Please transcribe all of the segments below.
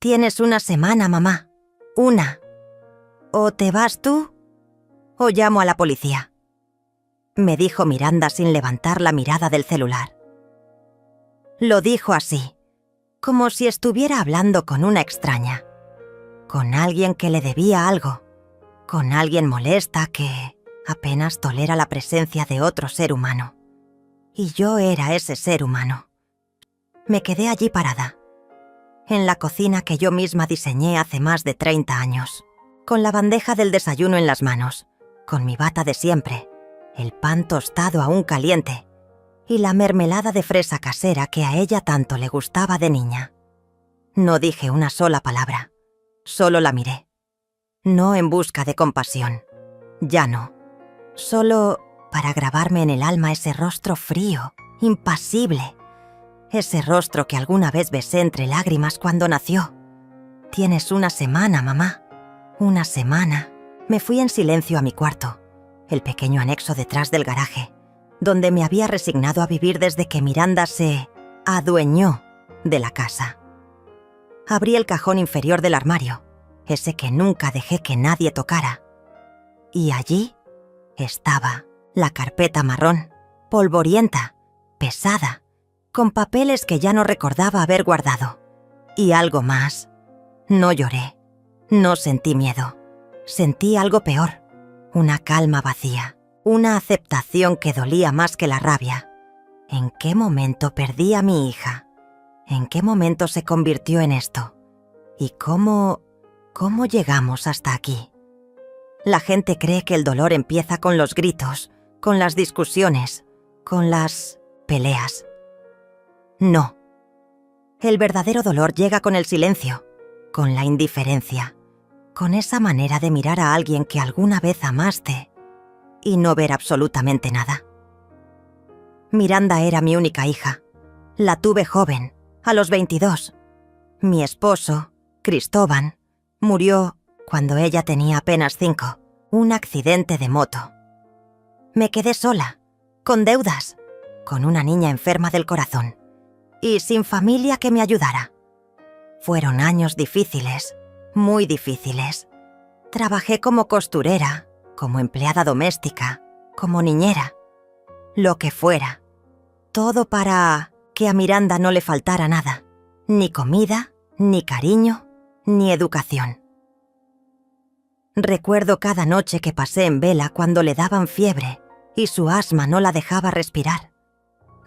Tienes una semana, mamá. Una. O te vas tú, o llamo a la policía, me dijo Miranda sin levantar la mirada del celular. Lo dijo así, como si estuviera hablando con una extraña, con alguien que le debía algo, con alguien molesta que apenas tolera la presencia de otro ser humano. Y yo era ese ser humano. Me quedé allí parada, en la cocina que yo misma diseñé hace más de 30 años, con la bandeja del desayuno en las manos, con mi bata de siempre, el pan tostado aún caliente y la mermelada de fresa casera que a ella tanto le gustaba de niña. No dije una sola palabra, solo la miré. No en busca de compasión, ya no. Solo para grabarme en el alma ese rostro frío, impasible. Ese rostro que alguna vez besé entre lágrimas cuando nació. Tienes una semana, mamá. Una semana. Me fui en silencio a mi cuarto, el pequeño anexo detrás del garaje, donde me había resignado a vivir desde que Miranda se adueñó de la casa. Abrí el cajón inferior del armario, ese que nunca dejé que nadie tocara. Y allí estaba la carpeta marrón, polvorienta, pesada, con papeles que ya no recordaba haber guardado. Y algo más. No lloré, no sentí miedo. Sentí algo peor, una calma vacía, una aceptación que dolía más que la rabia. ¿En qué momento perdí a mi hija? ¿En qué momento se convirtió en esto? ¿Y cómo llegamos hasta aquí? La gente cree que el dolor empieza con los gritos, con las discusiones, con las peleas. No. El verdadero dolor llega con el silencio, con la indiferencia, con esa manera de mirar a alguien que alguna vez amaste y no ver absolutamente nada. Miranda era mi única hija. La tuve joven, a los 22. Mi esposo, Cristóbal, murió cuando ella tenía apenas 5, un accidente de moto. Me quedé sola, con deudas, con una niña enferma del corazón y sin familia que me ayudara. Fueron años difíciles, muy difíciles. Trabajé como costurera, como empleada doméstica, como niñera, lo que fuera. Todo para que a Miranda no le faltara nada, ni comida, ni cariño, ni educación. Recuerdo cada noche que pasé en vela cuando le daban fiebre y su asma no la dejaba respirar.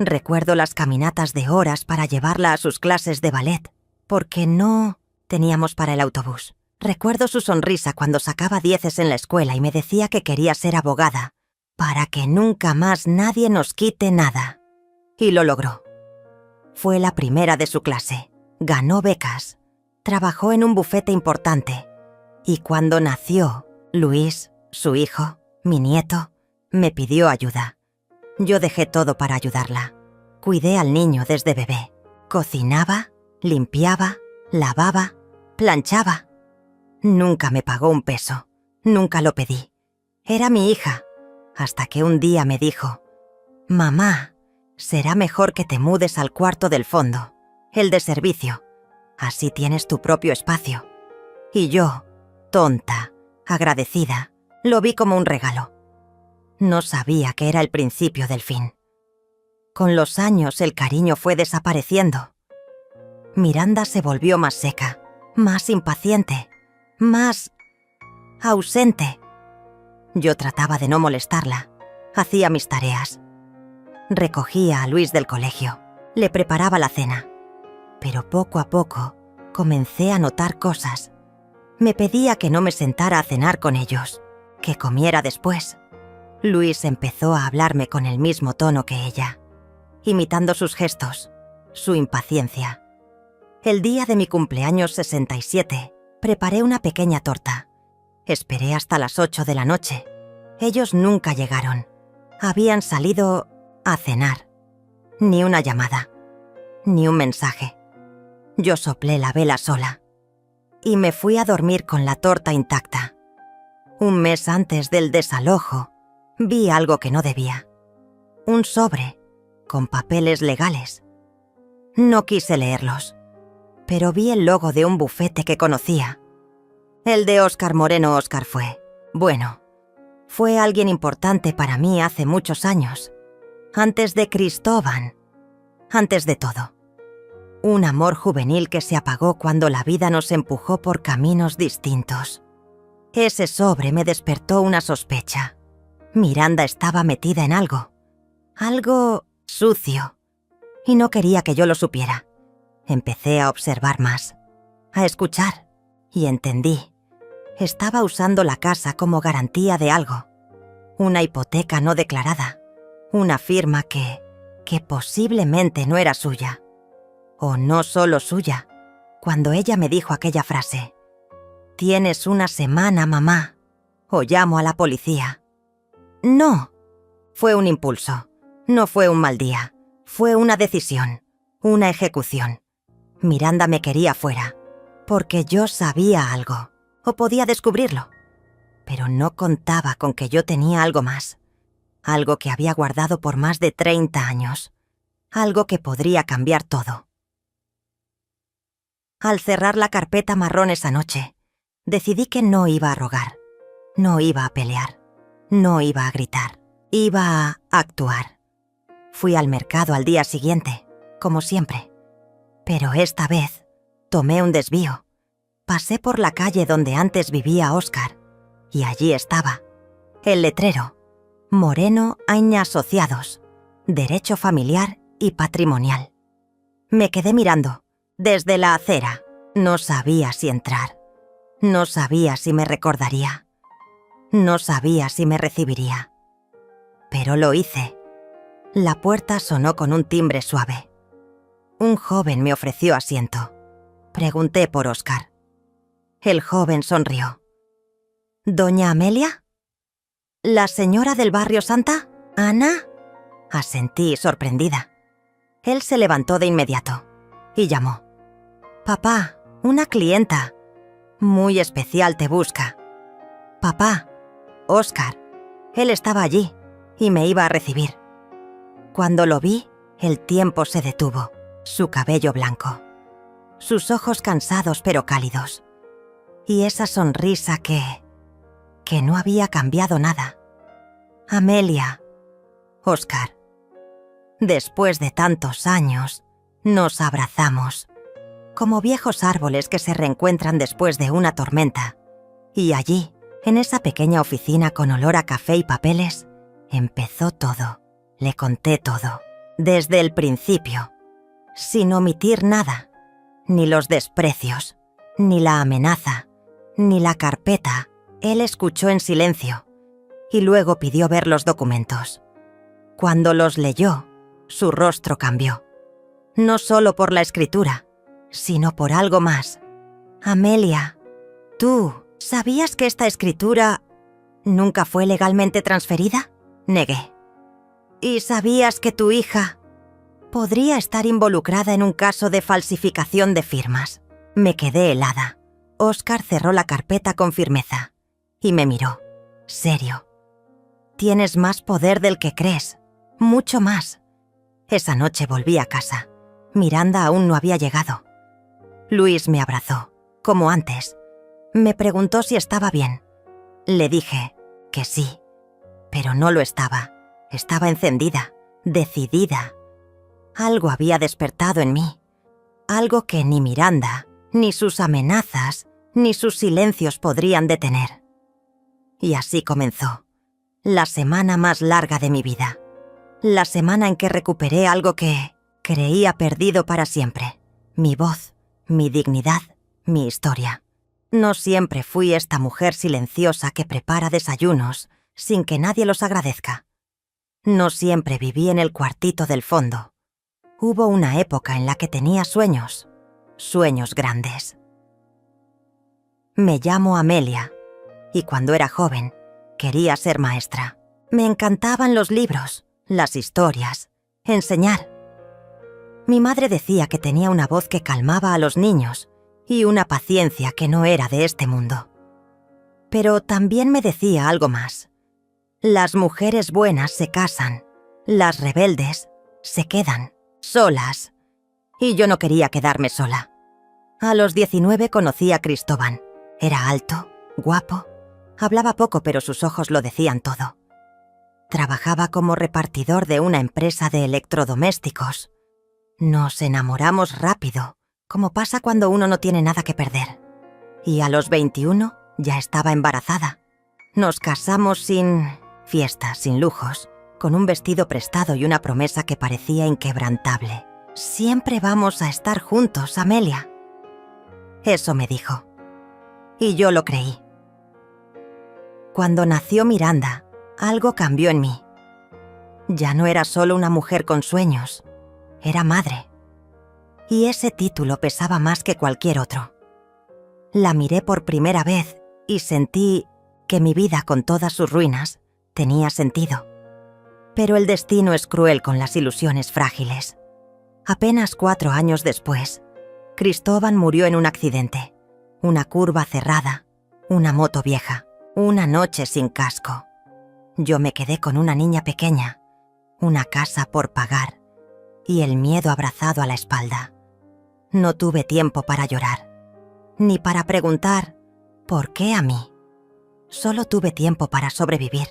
Recuerdo las caminatas de horas para llevarla a sus clases de ballet, porque no teníamos para el autobús. Recuerdo su sonrisa cuando sacaba 10 en la escuela y me decía que quería ser abogada, para que nunca más nadie nos quite nada. Y lo logró. Fue la primera de su clase, ganó becas, trabajó en un bufete importante, y cuando nació Luis, su hijo, mi nieto, me pidió ayuda. Yo dejé todo para ayudarla. Cuidé al niño desde bebé. Cocinaba, limpiaba, lavaba, planchaba. Nunca me pagó un peso, nunca lo pedí. Era mi hija, hasta que un día me dijo: «Mamá, será mejor que te mudes al cuarto del fondo, el de servicio. Así tienes tu propio espacio». Y yo, tonta, agradecida, lo vi como un regalo. No sabía que era el principio del fin. Con los años el cariño fue desapareciendo. Miranda se volvió más seca, más impaciente, más ausente. Yo trataba de no molestarla, hacía mis tareas. Recogía a Luis del colegio, le preparaba la cena. Pero poco a poco comencé a notar cosas. Me pedía que no me sentara a cenar con ellos, que comiera después. Luis empezó a hablarme con el mismo tono que ella, imitando sus gestos, su impaciencia. El día de mi cumpleaños 67, preparé una pequeña torta. Esperé hasta las 8 de la noche. Ellos nunca llegaron. Habían salido a cenar. Ni una llamada, ni un mensaje. Yo soplé la vela sola y me fui a dormir con la torta intacta. Un mes antes del desalojo, vi algo que no debía. Un sobre con papeles legales. No quise leerlos, pero vi el logo de un bufete que conocía. El de Óscar Moreno Óscar fue. Bueno, fue alguien importante para mí hace muchos años. Antes de Cristóbal. Antes de todo. Un amor juvenil que se apagó cuando la vida nos empujó por caminos distintos. Ese sobre me despertó una sospecha. Miranda estaba metida en algo. Algo sucio. Y no quería que yo lo supiera. Empecé a observar más. A escuchar. Y entendí. Estaba usando la casa como garantía de algo. Una hipoteca no declarada. Una firma que posiblemente no era suya. O no solo suya. Cuando ella me dijo aquella frase: «Tienes una semana, mamá, o llamo a la policía». No. Fue un impulso. No fue un mal día. Fue una decisión. Una ejecución. Miranda me quería fuera. Porque yo sabía algo. O podía descubrirlo. Pero no contaba con que yo tenía algo más. Algo que había guardado por más de 30 años. Algo que podría cambiar todo. Al cerrar la carpeta marrón esa noche, decidí que no iba a rogar. No iba a pelear. No iba a gritar. Iba a actuar. Fui al mercado al día siguiente, como siempre. Pero esta vez tomé un desvío. Pasé por la calle donde antes vivía Óscar, y allí estaba, el letrero: Moreno Aña Asociados, Derecho Familiar y Patrimonial. Me quedé mirando, desde la acera. No sabía si entrar. No sabía si me recordaría. No sabía si me recibiría. Pero lo hice. La puerta sonó con un timbre suave. Un joven me ofreció asiento. Pregunté por Óscar. El joven sonrió. ¿Doña Amelia? ¿La señora del barrio Santa? ¿Ana? Asentí, sorprendida. Él se levantó de inmediato y llamó. «Papá, una clienta muy especial te busca». «Papá, Óscar». Él estaba allí y me iba a recibir. Cuando lo vi, el tiempo se detuvo. Su cabello blanco. Sus ojos cansados pero cálidos. Y esa sonrisa que no había cambiado nada. «Amelia, Óscar». Después de tantos años, nos abrazamos, como viejos árboles que se reencuentran después de una tormenta. Y allí, en esa pequeña oficina con olor a café y papeles, empezó todo. Le conté todo, desde el principio, sin omitir nada, ni los desprecios, ni la amenaza, ni la carpeta. Él escuchó en silencio y luego pidió ver los documentos. Cuando los leyó, su rostro cambió. No solo por la escritura, sino por algo más. «Amelia, ¿tú sabías que esta escritura nunca fue legalmente transferida?». Negué. «¿Y sabías que tu hija podría estar involucrada en un caso de falsificación de firmas?». Me quedé helada. Óscar cerró la carpeta con firmeza y me miró, serio. «Tienes más poder del que crees, mucho más». Esa noche volví a casa. Miranda aún no había llegado. Luis me abrazó, como antes. Me preguntó si estaba bien. Le dije que sí, pero no lo estaba. Estaba encendida, decidida. Algo había despertado en mí. Algo que ni Miranda, ni sus amenazas, ni sus silencios podrían detener. Y así comenzó. La semana más larga de mi vida. La semana en que recuperé algo que creía perdido para siempre. Mi voz, mi dignidad, mi historia. No siempre fui esta mujer silenciosa que prepara desayunos sin que nadie los agradezca. No siempre viví en el cuartito del fondo. Hubo una época en la que tenía sueños, sueños grandes. Me llamo Amelia, y cuando era joven, quería ser maestra. Me encantaban los libros, las historias, enseñar. Mi madre decía que tenía una voz que calmaba a los niños y una paciencia que no era de este mundo. Pero también me decía algo más. Las mujeres buenas se casan, las rebeldes se quedan solas. Y yo no quería quedarme sola. A los 19 conocí a Cristóbal. Era alto, guapo, hablaba poco pero sus ojos lo decían todo. Trabajaba como repartidor de una empresa de electrodomésticos. Nos enamoramos rápido, como pasa cuando uno no tiene nada que perder. Y a los 21 ya estaba embarazada. Nos casamos sin fiestas, sin lujos, con un vestido prestado y una promesa que parecía inquebrantable. Siempre vamos a estar juntos, Amelia. Eso me dijo. Y yo lo creí. Cuando nació Miranda, algo cambió en mí. Ya no era solo una mujer con sueños, era madre. Y ese título pesaba más que cualquier otro. La miré por primera vez y sentí que mi vida, con todas sus ruinas, tenía sentido. Pero el destino es cruel con las ilusiones frágiles. Apenas 4 años después, Cristóbal murió en un accidente. Una curva cerrada, una moto vieja, una noche sin casco. Yo me quedé con una niña pequeña, una casa por pagar y el miedo abrazado a la espalda. No tuve tiempo para llorar, ni para preguntar ¿por qué a mí? Solo tuve tiempo para sobrevivir.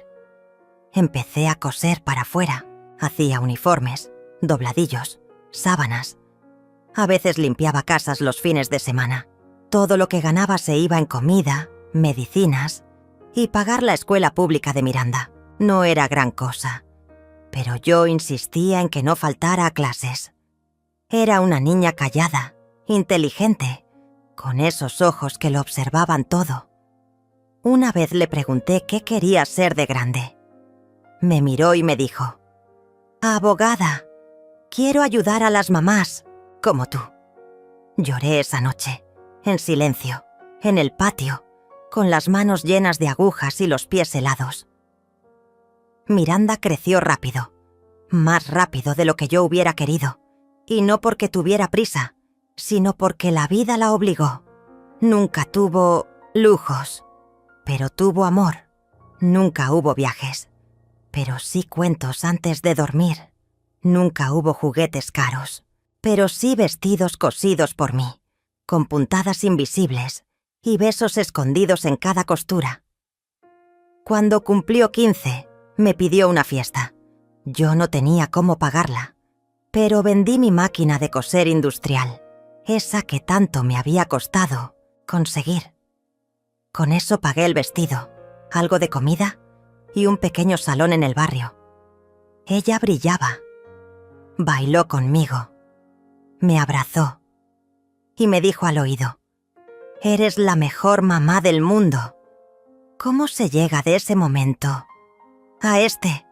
Empecé a coser para afuera, hacía uniformes, dobladillos, sábanas. A veces limpiaba casas los fines de semana. Todo lo que ganaba se iba en comida, medicinas y pagar la escuela pública de Miranda. No era gran cosa, pero yo insistía en que no faltara a clases. Era una niña callada, inteligente, con esos ojos que lo observaban todo. Una vez le pregunté qué quería ser de grande. Me miró y me dijo: «Abogada, quiero ayudar a las mamás, como tú». Lloré esa noche, en silencio, en el patio, con las manos llenas de agujas y los pies helados. Miranda creció rápido, más rápido de lo que yo hubiera querido, y no porque tuviera prisa, sino porque la vida la obligó. Nunca tuvo lujos, pero tuvo amor. Nunca hubo viajes, pero sí cuentos antes de dormir. Nunca hubo juguetes caros, pero sí vestidos cosidos por mí, con puntadas invisibles y besos escondidos en cada costura. Cuando cumplió 15, me pidió una fiesta. Yo no tenía cómo pagarla, pero vendí mi máquina de coser industrial, esa que tanto me había costado conseguir. Con eso pagué el vestido, algo de comida y un pequeño salón en el barrio. Ella brillaba. Bailó conmigo. Me abrazó y me dijo al oído: «Eres la mejor mamá del mundo». ¿Cómo se llega de ese momento a este?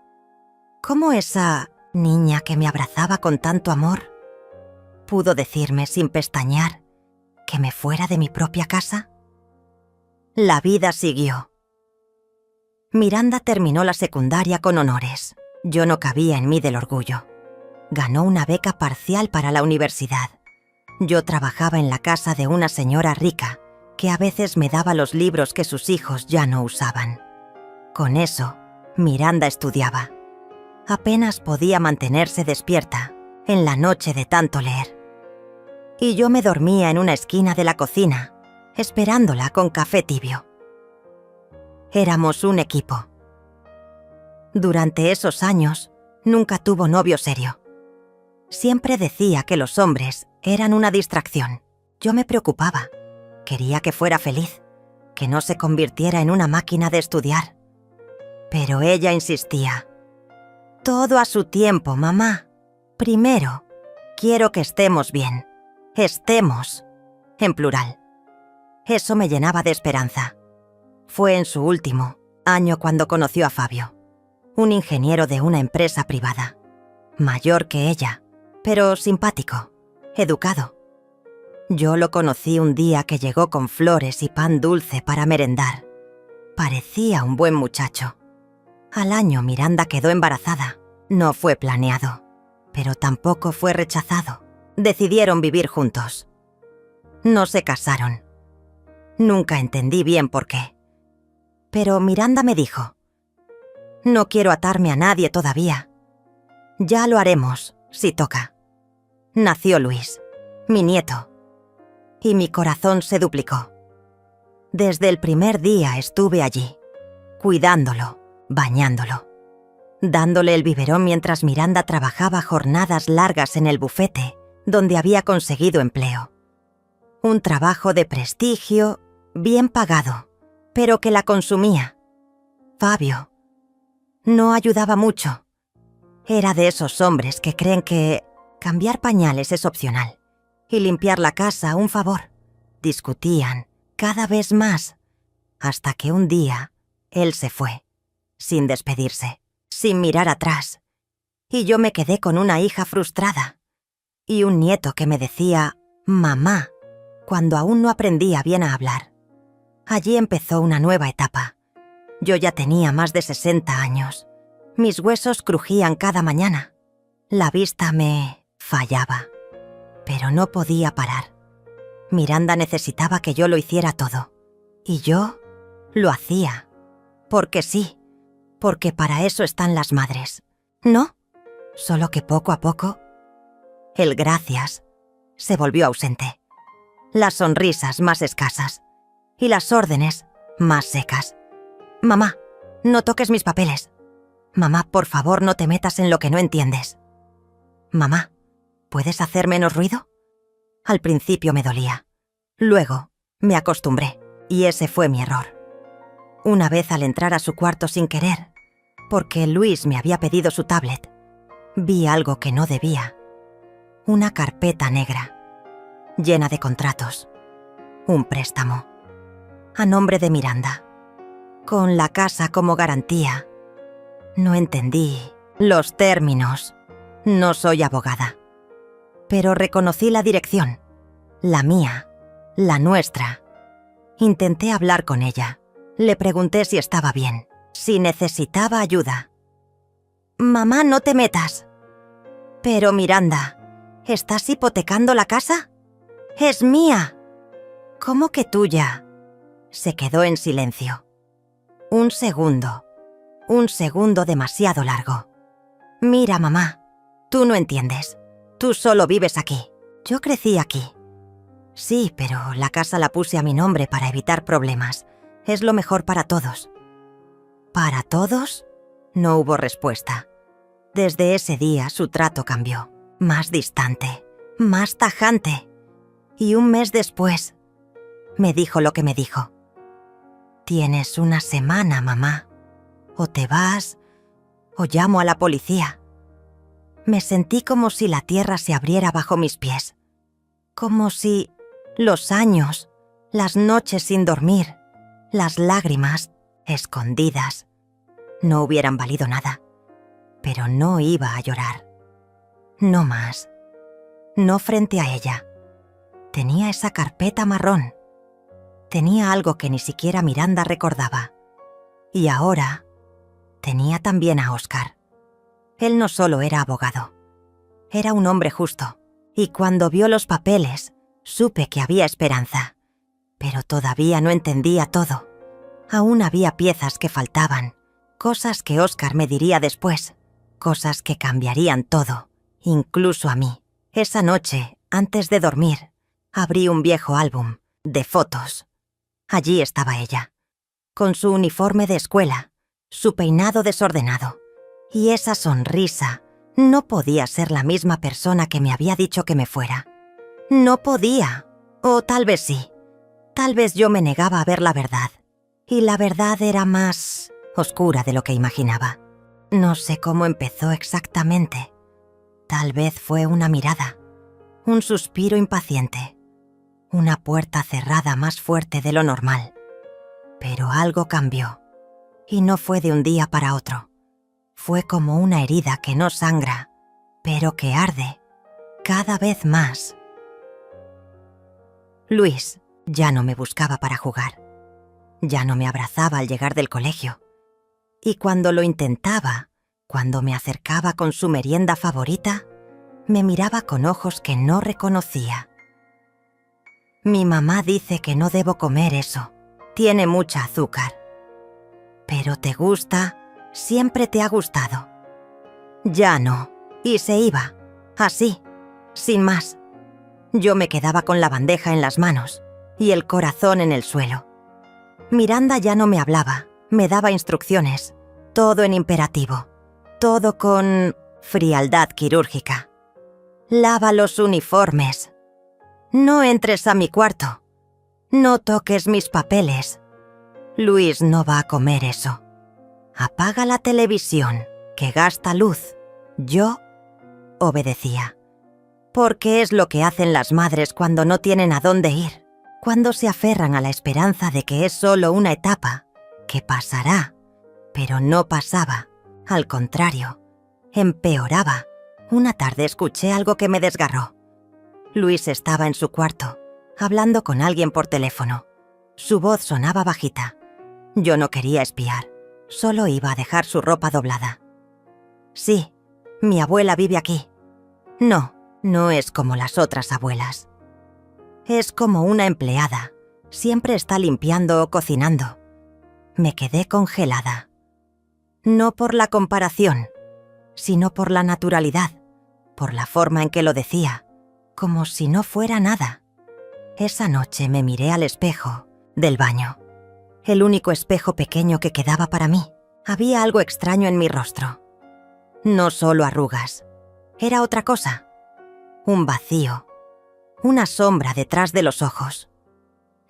¿Cómo esa niña que me abrazaba con tanto amor pudo decirme sin pestañear que me fuera de mi propia casa? La vida siguió. Miranda terminó la secundaria con honores. Yo no cabía en mí del orgullo. Ganó una beca parcial para la universidad. Yo trabajaba en la casa de una señora rica que a veces me daba los libros que sus hijos ya no usaban. Con eso, Miranda estudiaba. Apenas podía mantenerse despierta en la noche de tanto leer. Y yo me dormía en una esquina de la cocina, esperándola con café tibio. Éramos un equipo. Durante esos años, nunca tuvo novio serio. Siempre decía que los hombres eran una distracción. Yo me preocupaba. Quería que fuera feliz, que no se convirtiera en una máquina de estudiar. Pero ella insistía: «Todo a su tiempo, mamá. Primero, quiero que estemos bien. Estemos», en plural. Eso me llenaba de esperanza. Fue en su último año cuando conoció a Fabio, un ingeniero de una empresa privada. Mayor que ella, pero simpático, educado. Yo lo conocí un día que llegó con flores y pan dulce para merendar. Parecía un buen muchacho. Al año Miranda quedó embarazada. No fue planeado, pero tampoco fue rechazado. Decidieron vivir juntos. No se casaron. Nunca entendí bien por qué. Pero Miranda me dijo: «No quiero atarme a nadie todavía. Ya lo haremos, si toca». Nació Luis, mi nieto. y mi corazón se duplicó. Desde el primer día estuve allí, cuidándolo, bañándolo, dándole el biberón mientras Miranda trabajaba jornadas largas en el bufete donde había conseguido empleo. Un trabajo de prestigio, bien pagado, pero que la consumía. Fabio no ayudaba mucho. Era de esos hombres que creen que cambiar pañales es opcional y limpiar la casa un favor. Discutían cada vez más, hasta que un día él se fue, sin despedirse, sin mirar atrás, y yo me quedé con una hija frustrada y un nieto que me decía «mamá» cuando aún no aprendía bien a hablar. Allí empezó una nueva etapa. Yo ya tenía más de 60 años. Mis huesos crujían cada mañana. La vista me fallaba, pero no podía parar. Miranda necesitaba que yo lo hiciera todo, y yo lo hacía. Porque sí, porque para eso están las madres, ¿no? Solo que poco a poco, el gracias se volvió ausente. Las sonrisas más escasas y las órdenes más secas. «Mamá, no toques mis papeles. Mamá, por favor, no te metas en lo que no entiendes. Mamá, ¿puedes hacer menos ruido?» Al principio me dolía. Luego me acostumbré, y ese fue mi error. Una vez al entrar a su cuarto sin querer, porque Luis me había pedido su tablet, vi algo que no debía. Una carpeta negra, llena de contratos. Un préstamo, a nombre de Miranda, con la casa como garantía. No entendí los términos. No soy abogada. Pero reconocí la dirección, la mía, la nuestra. Intenté hablar con ella. Le pregunté si estaba bien, si necesitaba ayuda. «Mamá, no te metas». «Pero Miranda, ¿estás hipotecando la casa? ¡Es mía!». «¿Cómo que tuya?». Se quedó en silencio. Un segundo demasiado largo. «Mira, mamá, tú no entiendes. Tú solo vives aquí. Yo crecí aquí». «Sí, pero la casa la puse a mi nombre para evitar problemas. Es lo mejor para todos». «¿Para todos?». No hubo respuesta. Desde ese día su trato cambió. Más distante, más tajante. Y un mes después, me dijo lo que me dijo. «Tienes una semana, mamá. O te vas, o llamo a la policía». Me sentí como si la tierra se abriera bajo mis pies. Como si los años, las noches sin dormir, las lágrimas escondidas, no hubieran valido nada. Pero no iba a llorar. No más. No frente a ella. Tenía esa carpeta marrón. Tenía algo que ni siquiera Miranda recordaba. Y ahora tenía también a Óscar. Él no solo era abogado. Era un hombre justo. Y cuando vio los papeles, supe que había esperanza. Pero todavía no entendía todo. Aún había piezas que faltaban. Cosas que Óscar me diría después. Cosas que cambiarían todo, incluso a mí. Esa noche, antes de dormir, abrí un viejo álbum de fotos. Allí estaba ella, con su uniforme de escuela, su peinado desordenado. Y esa sonrisa no podía ser la misma persona que me había dicho que me fuera. No podía. O tal vez sí. Tal vez yo me negaba a ver la verdad. Y la verdad era más oscura de lo que imaginaba. No sé cómo empezó exactamente. Tal vez fue una mirada, un suspiro impaciente, una puerta cerrada más fuerte de lo normal. Pero algo cambió, y no fue de un día para otro. Fue como una herida que no sangra, pero que arde cada vez más. Luis ya no me buscaba para jugar. Ya no me abrazaba al llegar del colegio. Y cuando lo intentaba, cuando me acercaba con su merienda favorita, me miraba con ojos que no reconocía. «Mi mamá dice que no debo comer eso. Tiene mucha azúcar». «Pero te gusta, siempre te ha gustado». «Ya no». Y se iba, así, sin más. Yo me quedaba con la bandeja en las manos y el corazón en el suelo. Miranda ya no me hablaba, me daba instrucciones, todo en imperativo, todo con frialdad quirúrgica. Lava los uniformes. No entres a mi cuarto. No toques mis papeles. Luis no va a comer eso. Apaga la televisión, que gasta luz. Yo obedecía. Porque es lo que hacen las madres cuando no tienen a dónde ir, cuando se aferran a la esperanza de que es solo una etapa, que pasará, pero no pasaba. Al contrario, empeoraba. Una tarde escuché algo que me desgarró. Luis estaba en su cuarto, hablando con alguien por teléfono. Su voz sonaba bajita. Yo no quería espiar, solo iba a dejar su ropa doblada. Sí, mi abuela vive aquí. No, no es como las otras abuelas. Es como una empleada, siempre está limpiando o cocinando. Me quedé congelada. No por la comparación, sino por la naturalidad, por la forma en que lo decía, como si no fuera nada. Esa noche me miré al espejo del baño, el único espejo pequeño que quedaba para mí. Había algo extraño en mi rostro. No solo arrugas, era otra cosa. Un vacío, una sombra detrás de los ojos.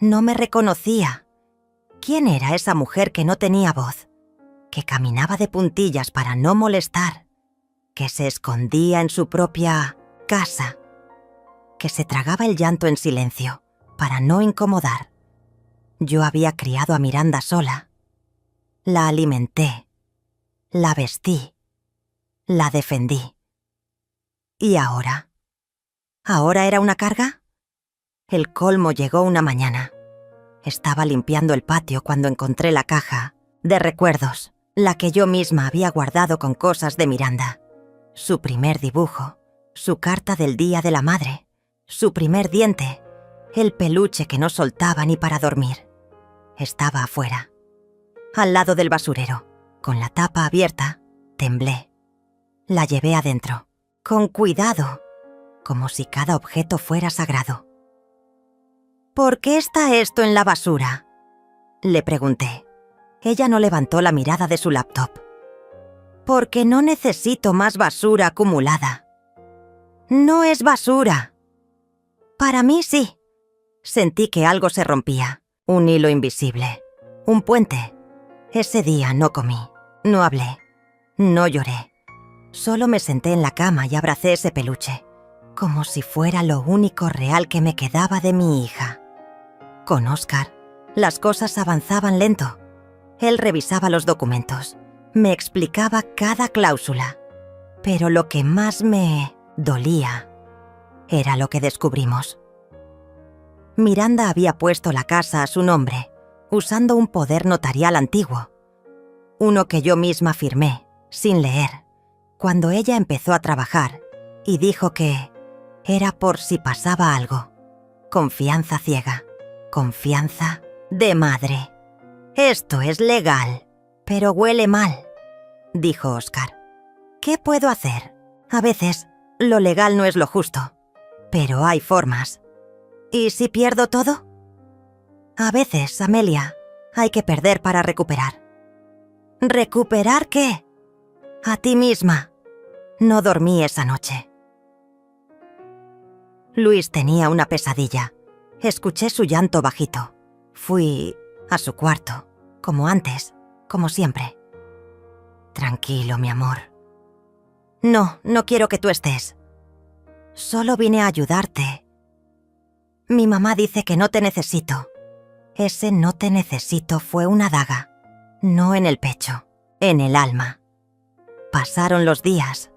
No me reconocía. ¿Quién era esa mujer que no tenía voz, que caminaba de puntillas para no molestar, que se escondía en su propia casa, que se tragaba el llanto en silencio para no incomodar? Yo había criado a Miranda sola. La alimenté, la vestí, la defendí. ¿Y ahora? ¿Ahora era una carga? El colmo llegó una mañana. Estaba limpiando el patio cuando encontré la caja de recuerdos, la que yo misma había guardado con cosas de Miranda. Su primer dibujo, su carta del Día de la Madre, su primer diente, el peluche que no soltaba ni para dormir. Estaba afuera, al lado del basurero, con la tapa abierta. Temblé. La llevé adentro, con cuidado, como si cada objeto fuera sagrado. ¿Por qué está esto en la basura?, le pregunté. Ella no levantó la mirada de su laptop. Porque no necesito más basura acumulada. No es basura. Para mí sí. Sentí que algo se rompía, un hilo invisible, un puente. Ese día no comí, no hablé, no lloré. Solo me senté en la cama y abracé ese peluche, como si fuera lo único real que me quedaba de mi hija. Con Oscar, las cosas avanzaban lento. Él revisaba los documentos, me explicaba cada cláusula. Pero lo que más me dolía era lo que descubrimos. Miranda había puesto la casa a su nombre, usando un poder notarial antiguo. Uno que yo misma firmé, sin leer, cuando ella empezó a trabajar, y dijo que era por si pasaba algo. Confianza ciega, confianza de madre. Esto es legal, pero huele mal, dijo Oscar. ¿Qué puedo hacer? A veces, lo legal no es lo justo, pero hay formas. ¿Y si pierdo todo? A veces, Amelia, hay que perder para recuperar. ¿Recuperar qué? A ti misma. No dormí esa noche. Luis tenía una pesadilla. Escuché su llanto bajito. Fui a su cuarto, como antes, como siempre. Tranquilo, mi amor. No, no quiero que tú estés. Solo vine a ayudarte. Mi mamá dice que no te necesito. Ese no te necesito fue una daga. No en el pecho, en el alma. Pasaron los días.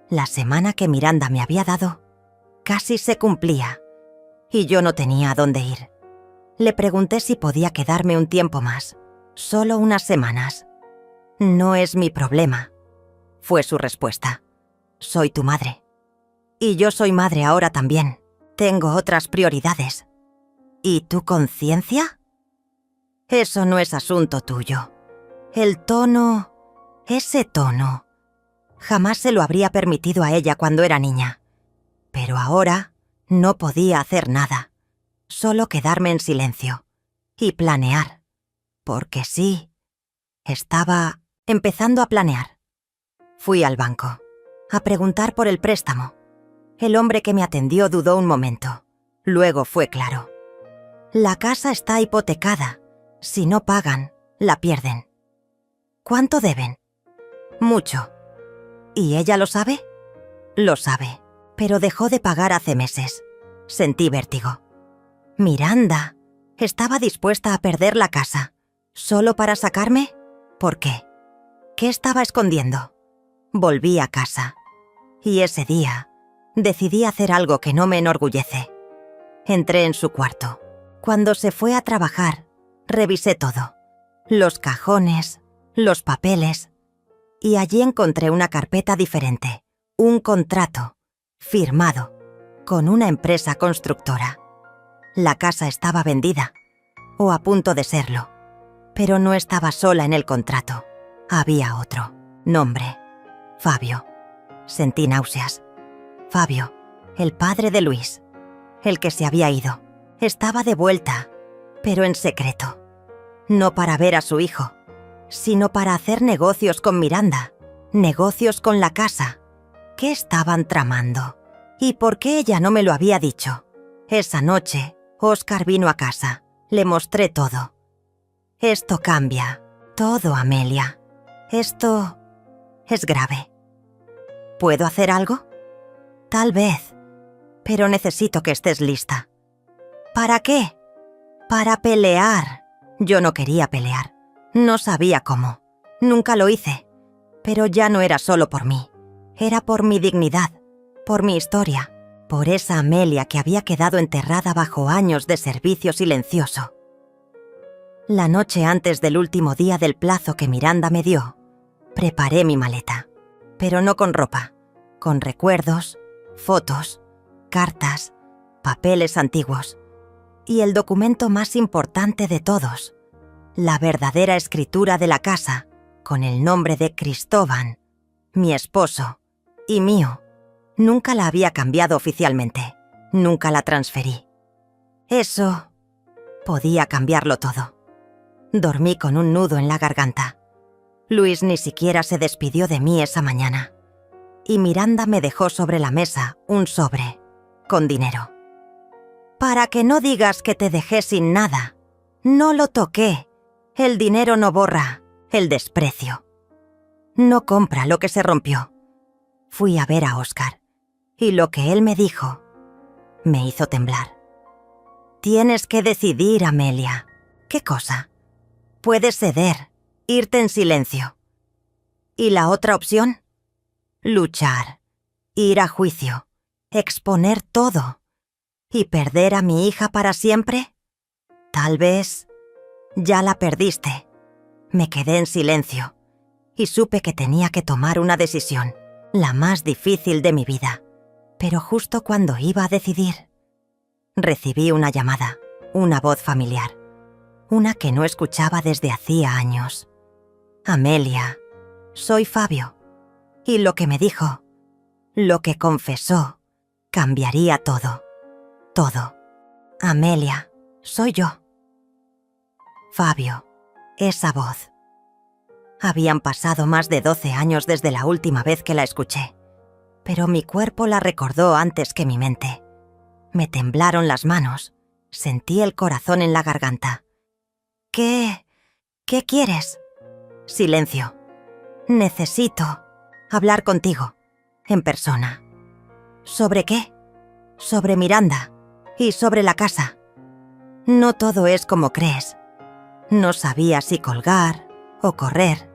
La semana que Miranda me había dado casi se cumplía. Y yo no tenía a dónde ir. Le pregunté si podía quedarme un tiempo más. Solo unas semanas. No es mi problema, fue su respuesta. Soy tu madre. Y yo soy madre ahora también. Tengo otras prioridades. ¿Y tu conciencia? Eso no es asunto tuyo. El tono, ese tono, jamás se lo habría permitido a ella cuando era niña. Pero ahora No podía hacer nada, solo quedarme en silencio y planear, porque sí, estaba empezando a planear. Fui al banco, a preguntar por el préstamo. El hombre que me atendió dudó un momento. Luego fue claro. La casa está hipotecada. Si no pagan, la pierden. ¿Cuánto deben? Mucho. ¿Y ella lo sabe? Lo sabe, pero dejó de pagar hace meses. Sentí vértigo. Miranda, ¿estaba dispuesta a perder la casa solo para sacarme? ¿Por qué? ¿Qué estaba escondiendo? Volví a casa. Y ese día decidí hacer algo que no me enorgullece. Entré en su cuarto. Cuando se fue a trabajar, revisé todo. Los cajones, los papeles. Y allí encontré una carpeta diferente. Un contrato, firmado, con una empresa constructora. La casa estaba vendida, o a punto de serlo. Pero no estaba sola en el contrato. Había otro. Nombre. Fabio. Sentí náuseas. Fabio, el padre de Luis. El que se había ido. Estaba de vuelta, pero en secreto. No para ver a su hijo, sino para hacer negocios con Miranda. Negocios con la casa. ¿Qué estaban tramando? ¿Y por qué ella no me lo había dicho? Esa noche, Óscar vino a casa. Le mostré todo. Esto cambia. Todo, Amelia. Esto es grave. ¿Puedo hacer algo? Tal vez. Pero necesito que estés lista. ¿Para qué? Para pelear. Yo no quería pelear. No sabía cómo. Nunca lo hice. Pero ya no era solo por mí. Era por mi dignidad, por mi historia, por esa Amelia que había quedado enterrada bajo años de servicio silencioso. La noche antes del último día del plazo que Miranda me dio, preparé mi maleta, pero no con ropa, con recuerdos, fotos, cartas, papeles antiguos y el documento más importante de todos, la verdadera escritura de la casa con el nombre de Cristóbal, mi esposo y mío. Nunca la había cambiado oficialmente, nunca la transferí. Eso podía cambiarlo todo. Dormí con un nudo en la garganta. Luis ni siquiera se despidió de mí esa mañana. Y Miranda me dejó sobre la mesa un sobre con dinero. Para que no digas que te dejé sin nada, no lo toqué. El dinero no borra el desprecio. No compra lo que se rompió. Fui a ver a Óscar, y lo que él me dijo me hizo temblar. Tienes que decidir, Amelia. ¿Qué cosa? Puedes ceder, irte en silencio. ¿Y la otra opción? Luchar, ir a juicio, exponer todo y perder a mi hija para siempre. Tal vez ya la perdiste. Me quedé en silencio y supe que tenía que tomar una decisión, la más difícil de mi vida. Pero justo cuando iba a decidir, recibí una llamada, una voz familiar, una que no escuchaba desde hacía años. Amelia, soy Fabio. Y lo que me dijo, lo que confesó, cambiaría todo. Todo. Amelia, soy yo. Fabio, esa voz. Habían pasado más de 12 años desde la última vez que la escuché, pero mi cuerpo la recordó antes que mi mente. Me temblaron las manos, sentí el corazón en la garganta. ¿Qué quieres? Silencio. Necesito hablar contigo, en persona. ¿Sobre qué? Sobre Miranda y sobre la casa. No todo es como crees. No sabía si colgar o correr,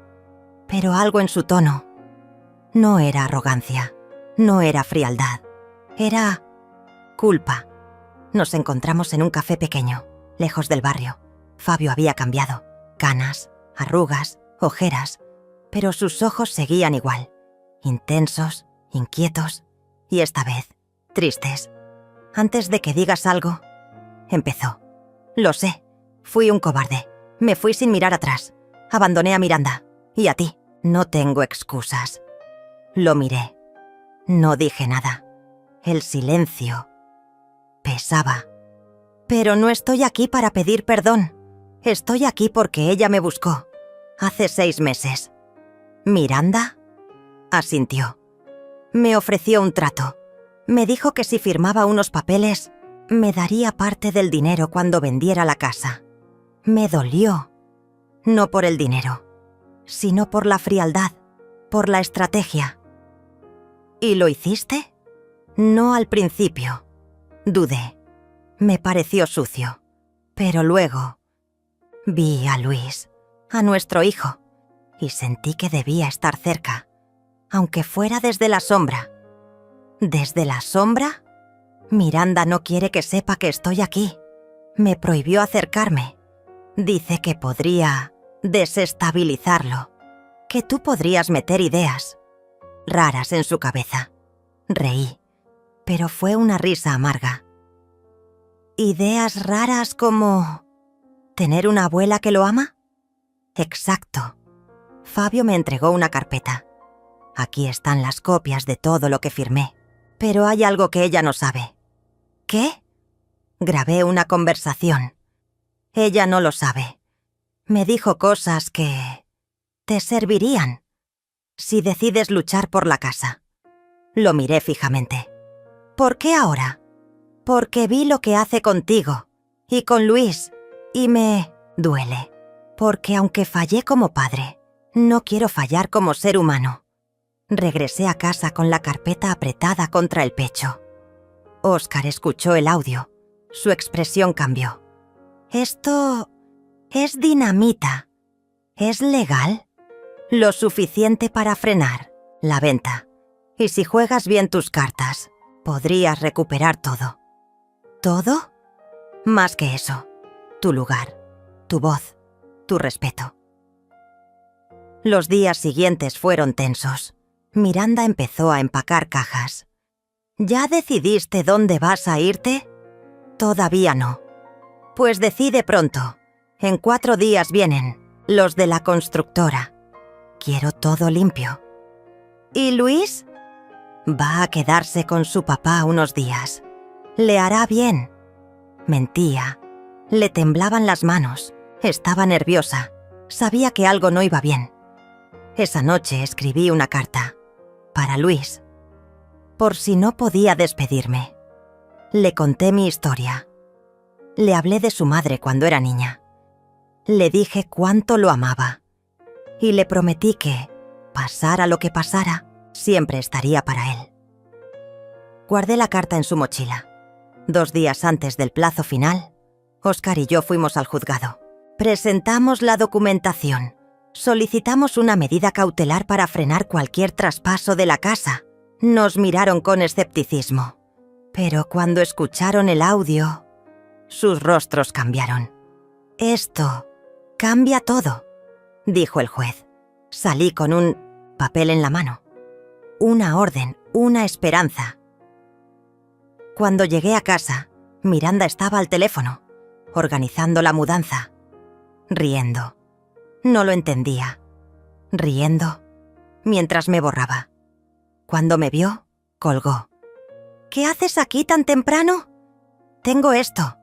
pero algo en su tono. No era arrogancia, no era frialdad, era culpa. Nos encontramos en un café pequeño, lejos del barrio. Fabio había cambiado, canas, arrugas, ojeras, pero sus ojos seguían igual, intensos, inquietos y esta vez, tristes. Antes de que digas algo, empezó. Lo sé, fui un cobarde, me fui sin mirar atrás, abandoné a Miranda y a ti. No tengo excusas. Lo miré. No dije nada. El silencio Pesaba. Pero no estoy aquí para pedir perdón. Estoy aquí porque ella me buscó. Hace 6 meses. ¿Miranda? Asintió. Me ofreció un trato. Me dijo que si firmaba unos papeles, me daría parte del dinero cuando vendiera la casa. Me dolió. No por el dinero, sino por la frialdad, por la estrategia. ¿Y lo hiciste? No al principio. Dudé. Me pareció sucio. Pero luego vi a Luis, a nuestro hijo, y sentí que debía estar cerca, aunque fuera desde la sombra. ¿Desde la sombra? Miranda no quiere que sepa que estoy aquí. Me prohibió acercarme. Dice que podría desestabilizarlo, que tú podrías meter ideas raras en su cabeza. Reí, pero fue una risa amarga. ¿Ideas raras como tener una abuela que lo ama? Exacto. Fabio me entregó una carpeta. Aquí están las copias de todo lo que firmé, pero hay algo que ella no sabe. ¿Qué? Grabé una conversación. Ella no lo sabe. Me dijo cosas que te servirían si decides luchar por la casa. Lo miré fijamente. ¿Por qué ahora? Porque vi lo que hace contigo y con Luis y me duele. Porque aunque fallé como padre, no quiero fallar como ser humano. Regresé a casa con la carpeta apretada contra el pecho. Óscar escuchó el audio. Su expresión cambió. Esto es dinamita. ¿Es legal? Lo suficiente para frenar la venta. Y si juegas bien tus cartas, podrías recuperar todo. ¿Todo? Más que eso. Tu lugar, tu voz, tu respeto. Los días siguientes fueron tensos. Miranda empezó a empacar cajas. ¿Ya decidiste dónde vas a irte? Todavía no. Pues decide pronto. En 4 días vienen los de la constructora. Quiero todo limpio. ¿Y Luis? Va a quedarse con su papá unos días. Le hará bien. Mentía. Le temblaban las manos. Estaba nerviosa. Sabía que algo no iba bien. Esa noche escribí una carta. Para Luis. Por si no podía despedirme. Le conté mi historia. Le hablé de su madre cuando era niña. Le dije cuánto lo amaba. Y le prometí que, pasara lo que pasara, siempre estaría para él. Guardé la carta en su mochila. 2 días antes del plazo final, Óscar y yo fuimos al juzgado. Presentamos la documentación. Solicitamos una medida cautelar para frenar cualquier traspaso de la casa. Nos miraron con escepticismo. Pero cuando escucharon el audio, sus rostros cambiaron. Esto cambia todo, dijo el juez. Salí con un papel en la mano. Una orden, una esperanza. Cuando llegué a casa, Miranda estaba al teléfono, organizando la mudanza, riendo. No lo entendía. Riendo, mientras me borraba. Cuando me vio, colgó. ¿Qué haces aquí tan temprano? Tengo esto.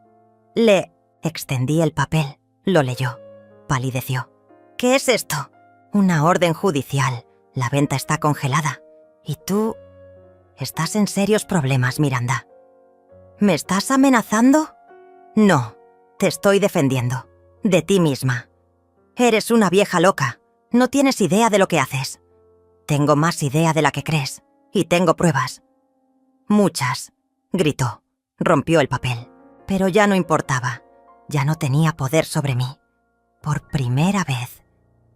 Le extendí el papel. Lo leyó. Palideció. ¿Qué es esto? Una orden judicial. La venta está congelada. Y tú estás en serios problemas, Miranda. ¿Me estás amenazando? No, te estoy defendiendo. De ti misma. Eres una vieja loca. No tienes idea de lo que haces. Tengo más idea de la que crees. Y tengo pruebas. Muchas, gritó. Rompió el papel. Pero ya no importaba. Ya no tenía poder sobre mí. Por primera vez,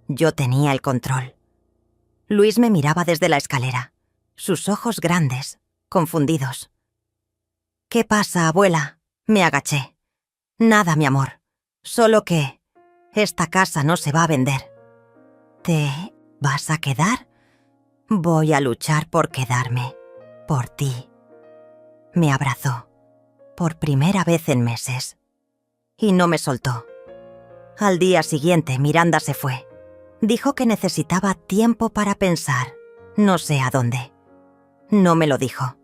yo tenía el control. Luis me miraba desde la escalera. Sus ojos grandes, confundidos. ¿Qué pasa, abuela? Me agaché. Nada, mi amor. Solo que esta casa no se va a vender. ¿Te vas a quedar? Voy a luchar por quedarme. Por ti. Me abrazó. Por primera vez en meses. Y no me soltó. Al día siguiente, Miranda se fue. Dijo que necesitaba tiempo para pensar. No sé a dónde. No me lo dijo.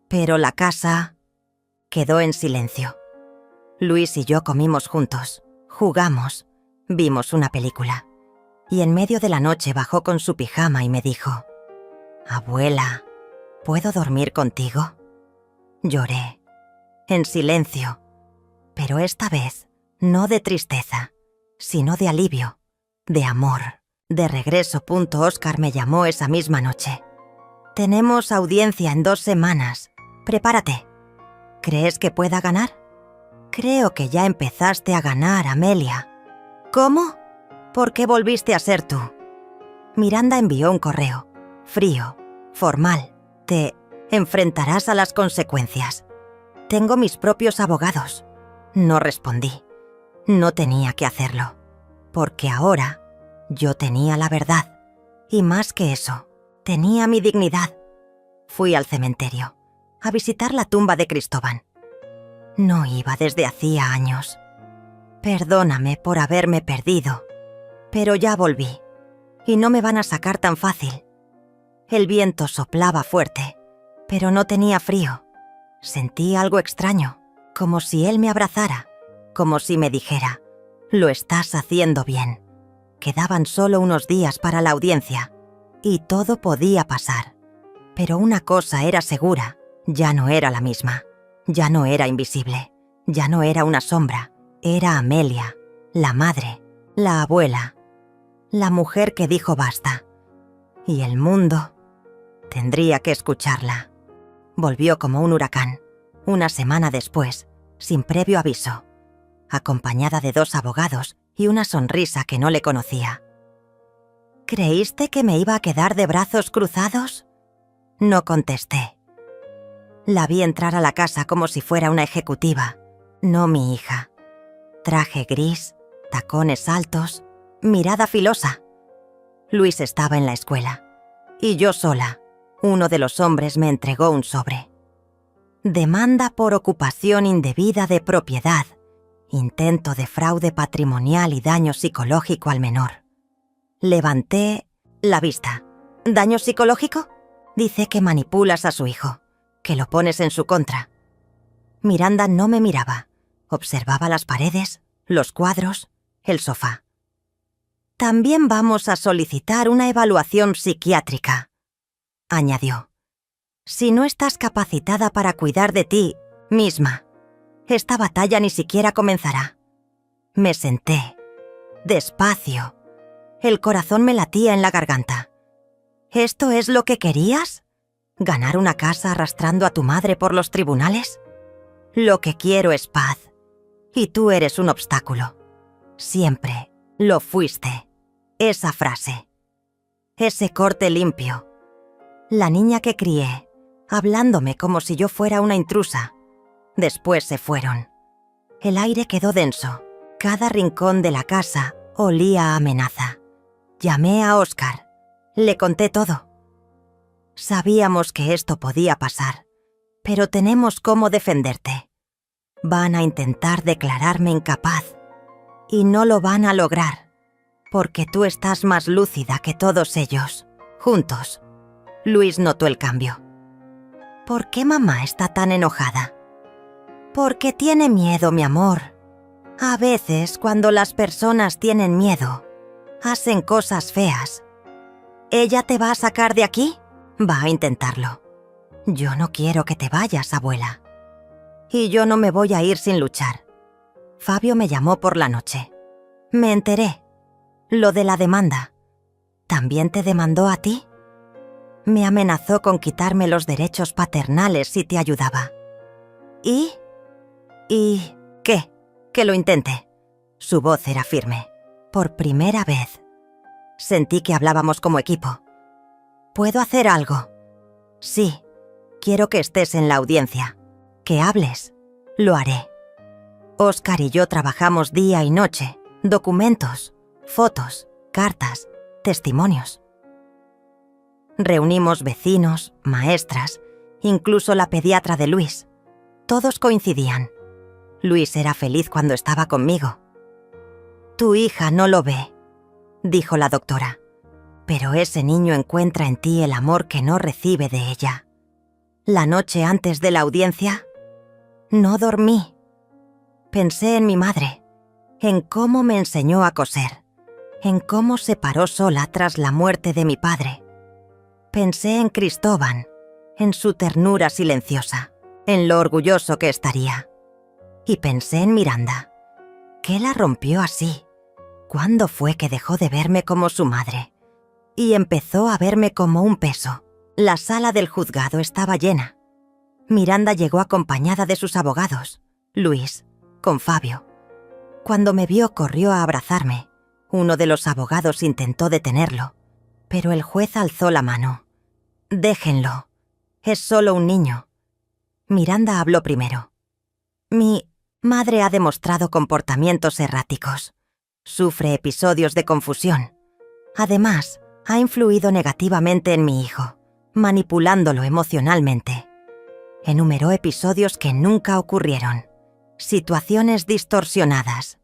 Pero la casa Quedó en silencio. Luis y yo comimos juntos, jugamos, vimos una película. Y en medio de la noche bajó con su pijama y me dijo: «Abuela, ¿puedo dormir contigo?». Lloré, en silencio, pero esta vez no de tristeza, sino de alivio, de amor. De regreso. Óscar me llamó esa misma noche. «Tenemos audiencia en 2 semanas. Prepárate. ¿Crees que pueda ganar?». «Creo que ya empezaste a ganar, Amelia». «¿Cómo? ¿Por qué volviste a ser tú?». Miranda envió un correo, frío, formal. «Te enfrentarás a las consecuencias. Tengo mis propios abogados». No respondí. No tenía que hacerlo, porque ahora yo tenía la verdad. Y más que eso, tenía mi dignidad. Fui al cementerio, a visitar la tumba de Cristóbal. No iba desde hacía años. Perdóname por haberme perdido, pero ya volví, y no me van a sacar tan fácil. El viento soplaba fuerte, pero no tenía frío. Sentí algo extraño, como si él me abrazara, como si me dijera: «Lo estás haciendo bien». Quedaban solo unos días para la audiencia, y todo podía pasar. Pero una cosa era segura: ya no era la misma, ya no era invisible, ya no era una sombra, era Amelia, la madre, la abuela, la mujer que dijo basta. Y el mundo tendría que escucharla. Volvió como un huracán, una semana después, sin previo aviso, acompañada de 2 abogados y una sonrisa que no le conocía. «¿Creíste que me iba a quedar de brazos cruzados?». No contesté. La vi entrar a la casa como si fuera una ejecutiva, no mi hija. Traje gris, tacones altos, mirada filosa. Luis estaba en la escuela, y yo sola. Uno de los hombres me entregó un sobre. «Demanda por ocupación indebida de propiedad, intento de fraude patrimonial y daño psicológico al menor». Levanté la vista. «¿Daño psicológico?». «Dice que manipulas a su hijo, que lo pones en su contra». Miranda no me miraba. Observaba las paredes, los cuadros, el sofá. «También vamos a solicitar una evaluación psiquiátrica», añadió. «Si no estás capacitada para cuidar de ti misma, esta batalla ni siquiera comenzará». Me senté, despacio. El corazón me latía en la garganta. «¿Esto es lo que querías? ¿Ganar una casa arrastrando a tu madre por los tribunales? Lo que quiero es paz. Y tú eres un obstáculo. Siempre lo fuiste». Esa frase. Ese corte limpio. La niña que crié, hablándome como si yo fuera una intrusa. Después se fueron. El aire quedó denso. Cada rincón de la casa olía a amenaza. Llamé a Óscar. Le conté todo. «Sabíamos que esto podía pasar, pero tenemos cómo defenderte. Van a intentar declararme incapaz, y no lo van a lograr, porque tú estás más lúcida que todos ellos, juntos». Luis notó el cambio. «¿Por qué mamá está tan enojada?». «Porque tiene miedo, mi amor. A veces, cuando las personas tienen miedo, hacen cosas feas. ¿Ella te va a sacar de aquí?». «Va a intentarlo». «Yo no quiero que te vayas, abuela». «Y yo no me voy a ir sin luchar». Fabio me llamó por la noche. Me enteré. Lo de la demanda. ¿También te demandó a ti? Me amenazó con quitarme los derechos paternales si te ayudaba. ¿Y qué? Que lo intenté. Su voz era firme. Por primera vez. Sentí que hablábamos como equipo. ¿Puedo hacer algo? Sí. Quiero que estés en la audiencia. Que hables. Lo haré. Óscar y yo trabajamos día y noche. Documentos, fotos, cartas, testimonios. Reunimos vecinos, maestras, incluso la pediatra de Luis. Todos coincidían. Luis era feliz cuando estaba conmigo. «Tu hija no lo ve», dijo la doctora, «pero ese niño encuentra en ti el amor que no recibe de ella». La noche antes de la audiencia, No dormí. Pensé en mi madre, en cómo me enseñó a coser, en cómo se paró sola tras la muerte de mi padre. Pensé en Cristóbal, en su ternura silenciosa, en lo orgulloso que estaría. Y pensé en Miranda. ¿Qué la rompió así? ¿Cuándo fue que dejó de verme como su madre? Y empezó a verme como un peso. La sala del juzgado estaba llena. Miranda llegó acompañada de sus abogados, Luis, con Fabio. Cuando me vio, corrió a abrazarme. Uno de los abogados intentó detenerlo, pero el juez alzó la mano. «Déjenlo. Es solo un niño». Miranda habló primero. «Mi madre ha demostrado comportamientos erráticos. Sufre episodios de confusión. Además, ha influido negativamente en mi hijo, manipulándolo emocionalmente. Enumeró episodios que nunca ocurrieron. Situaciones distorsionadas.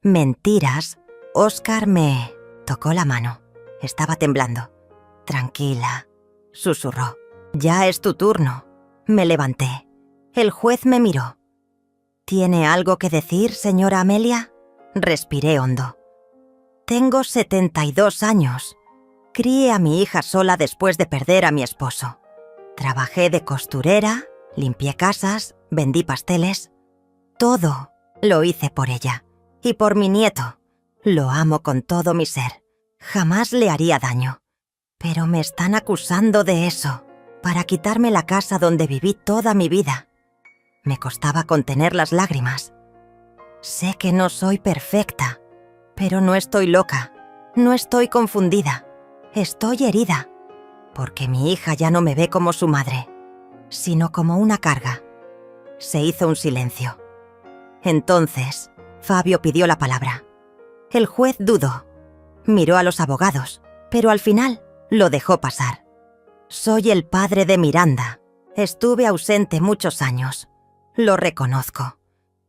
Mentiras. Óscar me tocó la mano. Estaba temblando. «Tranquila», susurró. «Ya es tu turno». Me levanté. El juez me miró. «¿Tiene algo que decir, señora Amelia?» Respiré hondo. «Tengo 72 años. Crié a mi hija sola después de perder a mi esposo. Trabajé de costurera, limpié casas, vendí pasteles. Todo lo hice por ella. Y por mi nieto. Lo amo con todo mi ser. Jamás le haría daño. Pero me están acusando de eso, para quitarme la casa donde viví toda mi vida». Me costaba contener las lágrimas. Sé que no soy perfecta, pero no estoy loca, no estoy confundida. Estoy herida, porque mi hija ya no me ve como su madre, sino como una carga. Se hizo un silencio. Entonces, Fabio pidió la palabra. El juez dudó. Miró a los abogados, pero al final lo dejó pasar. «Soy el padre de Miranda. Estuve ausente muchos años. Lo reconozco.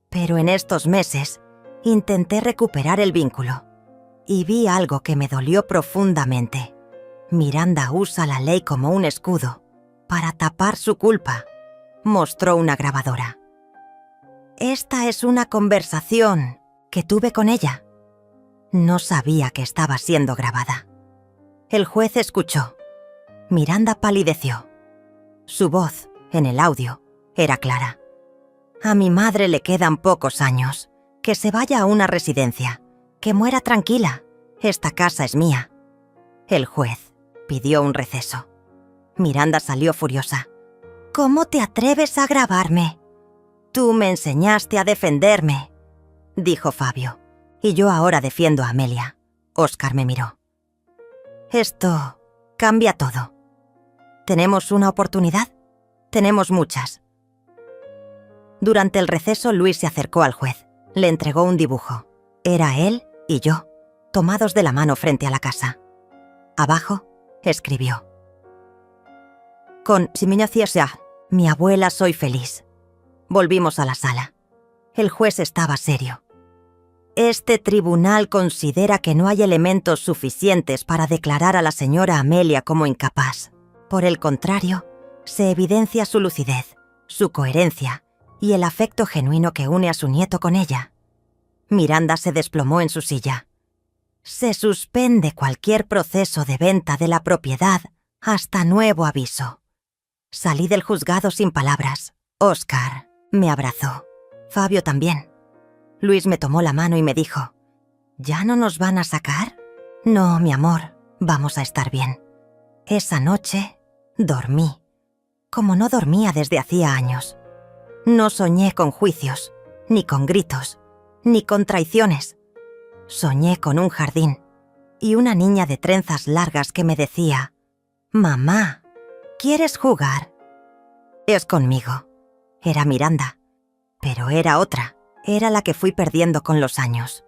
Pero en estos meses intenté recuperar el vínculo y vi algo que me dolió profundamente. Miranda usa la ley como un escudo para tapar su culpa», mostró una grabadora. «Esta es una conversación que tuve con ella». No sabía que estaba siendo grabada. El juez escuchó. Miranda palideció. Su voz, en el audio, era clara. «A mi madre le quedan pocos años. Que se vaya a una residencia. Que muera tranquila. Esta casa es mía». El juez pidió un receso. Miranda salió furiosa. «¿Cómo te atreves a grabarme? Tú me enseñaste a defenderme», dijo Fabio. «Y yo ahora defiendo a Amelia». Óscar me miró. «Esto cambia todo. ¿Tenemos una oportunidad? Tenemos muchas». Durante el receso, Luis se acercó al juez. Le entregó un dibujo. Era él y yo, tomados de la mano frente a la casa. Abajo, escribió: «Con mi abuela soy feliz». Volvimos a la sala. El juez estaba serio. «Este tribunal considera que no hay elementos suficientes para declarar a la señora Amelia como incapaz. Por el contrario, se evidencia su lucidez, su coherencia y el afecto genuino que une a su nieto con ella». Miranda se desplomó en su silla. «Se suspende cualquier proceso de venta de la propiedad hasta nuevo aviso». Salí del juzgado sin palabras. Óscar me abrazó. Fabio también. Luis me tomó la mano y me dijo: «¿Ya no nos van a sacar?» «No, mi amor, vamos a estar bien». Esa noche dormí, como no dormía desde hacía años. No soñé con juicios, ni con gritos, ni con traiciones. Soñé con un jardín y una niña de trenzas largas que me decía: «Mamá, ¿quieres jugar?» Es conmigo. Era Miranda, pero era otra. Era la que fui perdiendo con los años.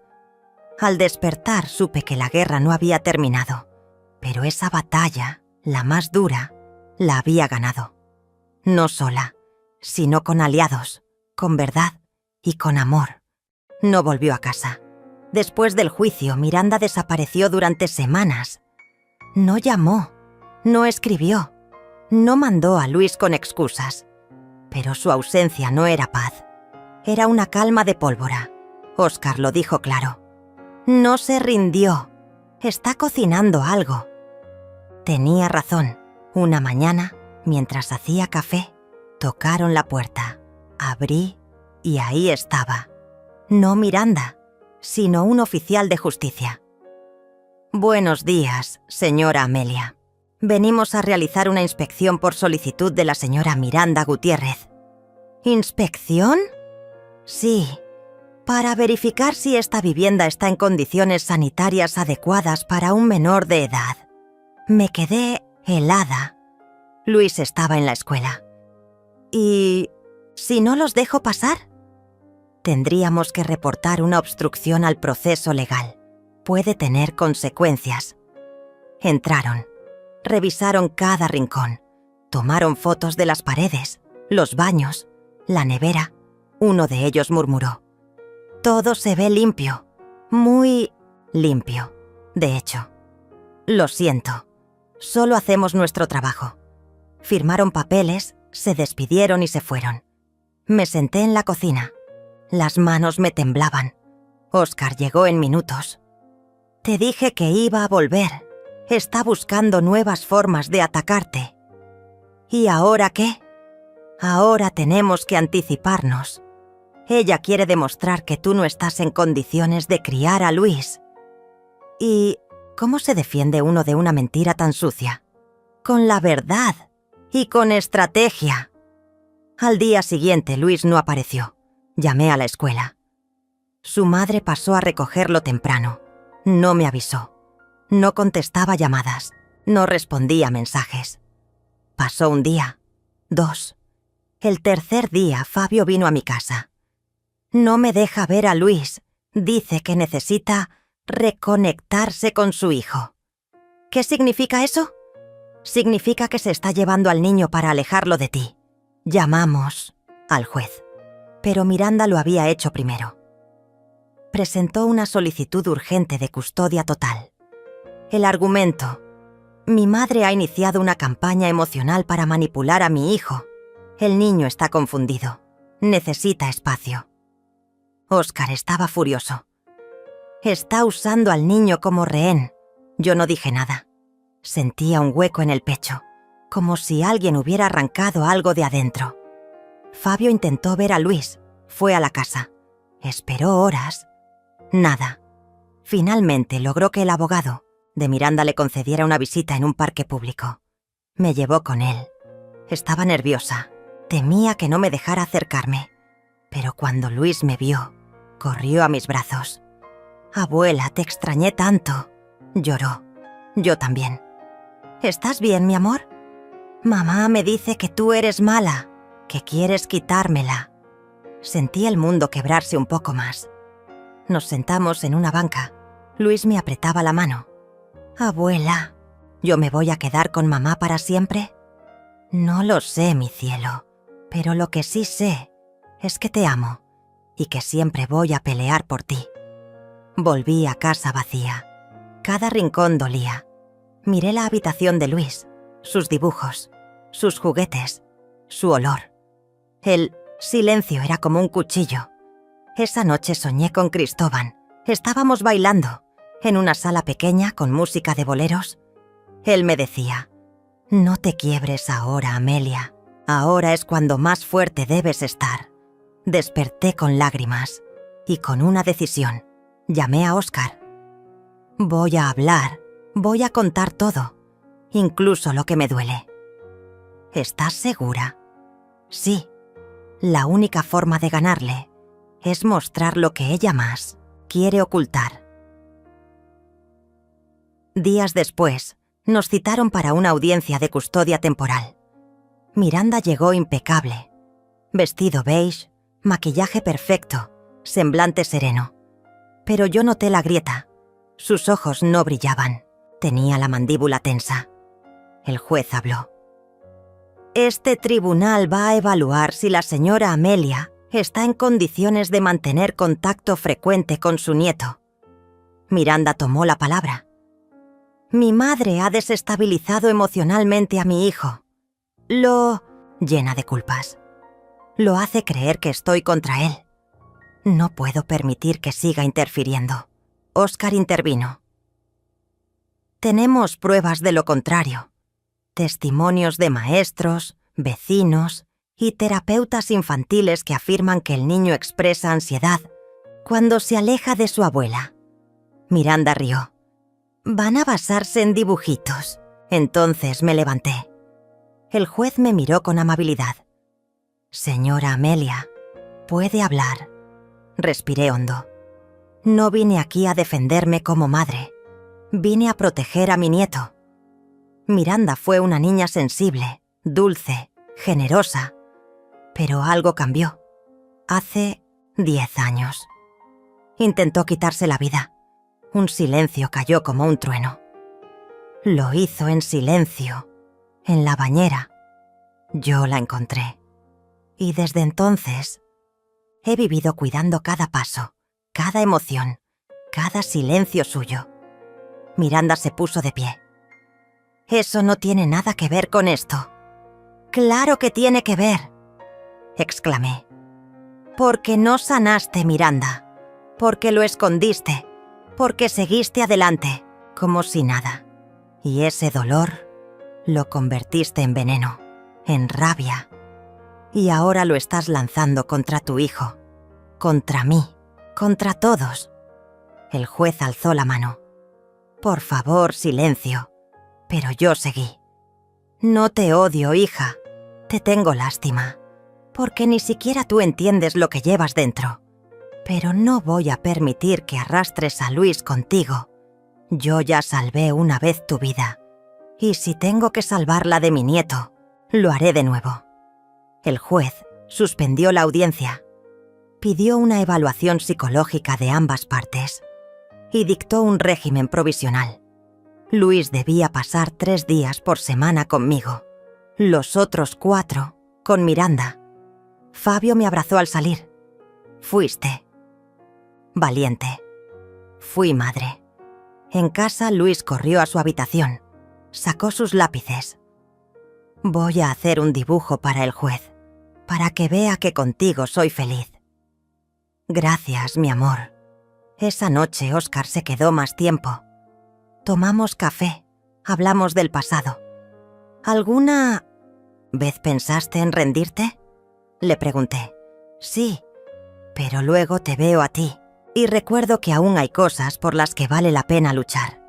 Al despertar supe que la guerra no había terminado, pero esa batalla, la más dura, la había ganado. No sola, sino con aliados, con verdad y con amor. No volvió a casa. Después del juicio, Miranda desapareció durante semanas. No llamó, no escribió, no mandó a Luis con excusas. Pero su ausencia no era paz, Era una calma de pólvora. Óscar lo dijo claro. No se rindió. Está cocinando algo. Tenía razón. Una mañana, mientras hacía café, tocaron la puerta. Abrí y ahí estaba. No Miranda, sino un oficial de justicia. Buenos días, señora Amelia. Venimos a realizar una inspección por solicitud de la señora Miranda Gutiérrez. ¿Inspección? Sí, para verificar si esta vivienda está en condiciones sanitarias adecuadas para un menor de edad. Me quedé helada. Luis estaba en la escuela. ¿Y si no los dejo pasar? Tendríamos que reportar una obstrucción al proceso legal. Puede tener consecuencias. Entraron. Revisaron cada rincón. Tomaron fotos de las paredes, los baños, la nevera. Uno de ellos murmuró: «Todo se ve limpio, muy limpio. De hecho, lo siento, solo hacemos nuestro trabajo». Firmaron papeles, se despidieron y se fueron. Me senté en la cocina. Las manos me temblaban. Óscar llegó en minutos. «Te dije que iba a volver. Está buscando nuevas formas de atacarte». ¿Y ahora qué? Ahora tenemos que anticiparnos. Ella quiere demostrar que tú no estás en condiciones de criar a Luis. ¿Y cómo se defiende uno de una mentira tan sucia? Con la verdad y con estrategia. Al día siguiente Luis no apareció. Llamé a la escuela. Su madre pasó a recogerlo temprano. No me avisó. No contestaba llamadas. No respondía mensajes. Pasó un día, 2. El tercer día Fabio vino a mi casa. No me deja ver a Luis. Dice que necesita reconectarse con su hijo. ¿Qué significa eso? Significa que se está llevando al niño para alejarlo de ti. Llamamos al juez. Pero Miranda lo había hecho primero. Presentó una solicitud urgente de custodia total. El argumento: mi madre ha iniciado una campaña emocional para manipular a mi hijo. El niño está confundido. Necesita espacio. Óscar estaba furioso. Está usando al niño como rehén. Yo no dije nada. Sentía un hueco en el pecho, como si alguien hubiera arrancado algo de adentro. Fabio intentó ver a Luis. Fue a la casa. Esperó horas. Nada. Finalmente logró que el abogado de Miranda le concediera una visita en un parque público. Me llevó con él. Estaba nerviosa. Temía que no me dejara acercarme. Pero cuando Luis me vio, corrió a mis brazos. «Abuela, te extrañé tanto». Lloró. Yo también. «¿Estás bien, mi amor? Mamá me dice que tú eres mala, que quieres quitármela». Sentí el mundo quebrarse un poco más. Nos sentamos en una banca. Luis me apretaba la mano. «Abuela, ¿yo me voy a quedar con mamá para siempre?» «No lo sé, mi cielo, pero lo que sí sé es que te amo y que siempre voy a pelear por ti». Volví a casa vacía. Cada rincón dolía. Miré la habitación de Luis, sus dibujos, sus juguetes, su olor. El silencio era como un cuchillo. Esa noche soñé con Cristóbal. Estábamos bailando en una sala pequeña con música de boleros. Él me decía: «No te quiebres ahora, Amelia. Ahora es cuando más fuerte debes estar». Desperté con lágrimas y con una decisión. Llamé a Óscar. «Voy a hablar, voy a contar todo, incluso lo que me duele». «¿Estás segura?» «Sí. La única forma de ganarle es mostrar lo que ella más quiere ocultar». Días después, nos citaron para una audiencia de custodia temporal. Miranda llegó impecable. Vestido beige, maquillaje perfecto, semblante sereno. Pero yo noté la grieta. Sus ojos no brillaban. Tenía la mandíbula tensa. El juez habló. «Este tribunal va a evaluar si la señora Amelia está en condiciones de mantener contacto frecuente con su nieto». Miranda tomó la palabra. «Mi madre ha desestabilizado emocionalmente a mi hijo. Llena de culpas. Lo hace creer que estoy contra él. No puedo permitir que siga interfiriendo. Óscar intervino. Tenemos pruebas de lo contrario. Testimonios de maestros, vecinos y terapeutas infantiles que afirman que el niño expresa ansiedad cuando se aleja de su abuela. Miranda rió. Van a basarse en dibujitos. Entonces me levanté. El juez me miró con amabilidad. Señora Amelia, puede hablar. Respiré hondo. No vine aquí a defenderme como madre. Vine a proteger a mi nieto. Miranda fue una niña sensible, dulce, generosa. Pero algo cambió. Hace 10 años. Intentó quitarse la vida. Un silencio cayó como un trueno. Lo hizo en silencio, en la bañera. Yo la encontré. Y desde entonces he vivido cuidando cada paso, cada emoción, cada silencio suyo. Miranda se puso de pie. Eso no tiene nada que ver con esto. ¡Claro que tiene que ver!, exclamé. Porque no sanaste, Miranda. Porque lo escondiste. Porque seguiste adelante, como si nada. Y ese dolor lo convertiste en veneno, en rabia. Y ahora lo estás lanzando contra tu hijo, contra mí, contra todos. El juez alzó la mano. Por favor, silencio. Pero yo seguí. No te odio, hija. Te tengo lástima. Porque ni siquiera tú entiendes lo que llevas dentro. Pero no voy a permitir que arrastres a Luis contigo. Yo ya salvé una vez tu vida. Y si tengo que salvarla de mi nieto, lo haré de nuevo. El juez suspendió la audiencia. Pidió una evaluación psicológica de ambas partes. Y dictó un régimen provisional. Luis debía pasar 3 días por semana conmigo. Los otros 4 con Miranda. Fabio me abrazó al salir. Fuiste valiente. Fui madre. En casa, Luis corrió a su habitación. Sacó sus lápices. Voy a hacer un dibujo para el juez, para que vea que contigo soy feliz. Gracias, mi amor. Esa noche Óscar se quedó más tiempo. Tomamos café, hablamos del pasado. ¿Alguna vez pensaste en rendirte?, le pregunté. Sí, pero luego te veo a ti y recuerdo que aún hay cosas por las que vale la pena luchar.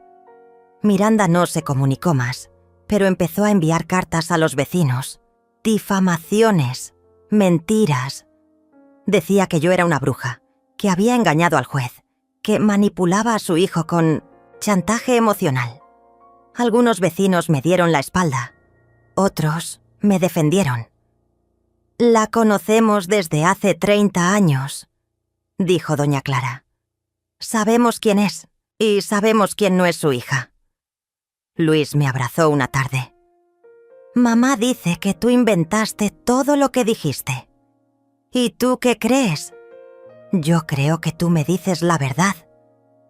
Miranda no se comunicó más, pero empezó a enviar cartas a los vecinos. Difamaciones, mentiras. Decía que yo era una bruja, que había engañado al juez, que manipulaba a su hijo con chantaje emocional. Algunos vecinos me dieron la espalda, otros me defendieron. La conocemos desde hace 30 años, dijo doña Clara. Sabemos quién es y sabemos quién no es su hija. Luis me abrazó una tarde. Mamá dice que tú inventaste todo lo que dijiste. ¿Y tú qué crees? Yo creo que tú me dices la verdad,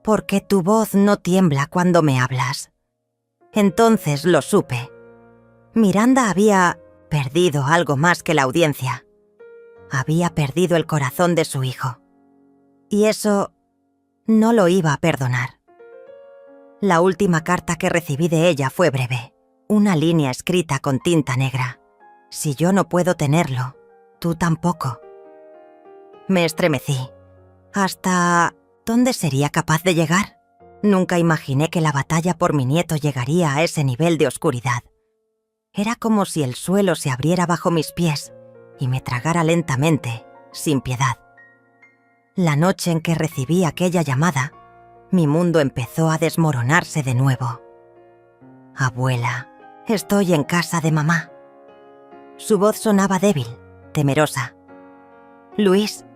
porque tu voz no tiembla cuando me hablas. Entonces lo supe. Miranda había perdido algo más que la audiencia. Había perdido el corazón de su hijo. Y eso no lo iba a perdonar. La última carta que recibí de ella fue breve, una línea escrita con tinta negra. Si yo no puedo tenerlo, tú tampoco. Me estremecí. ¿Hasta dónde sería capaz de llegar? Nunca imaginé que la batalla por mi nieto llegaría a ese nivel de oscuridad. Era como si el suelo se abriera bajo mis pies y me tragara lentamente, sin piedad. La noche en que recibí aquella llamada, mi mundo empezó a desmoronarse de nuevo. Abuela, estoy en casa de mamá. Su voz sonaba débil, temerosa. Luis,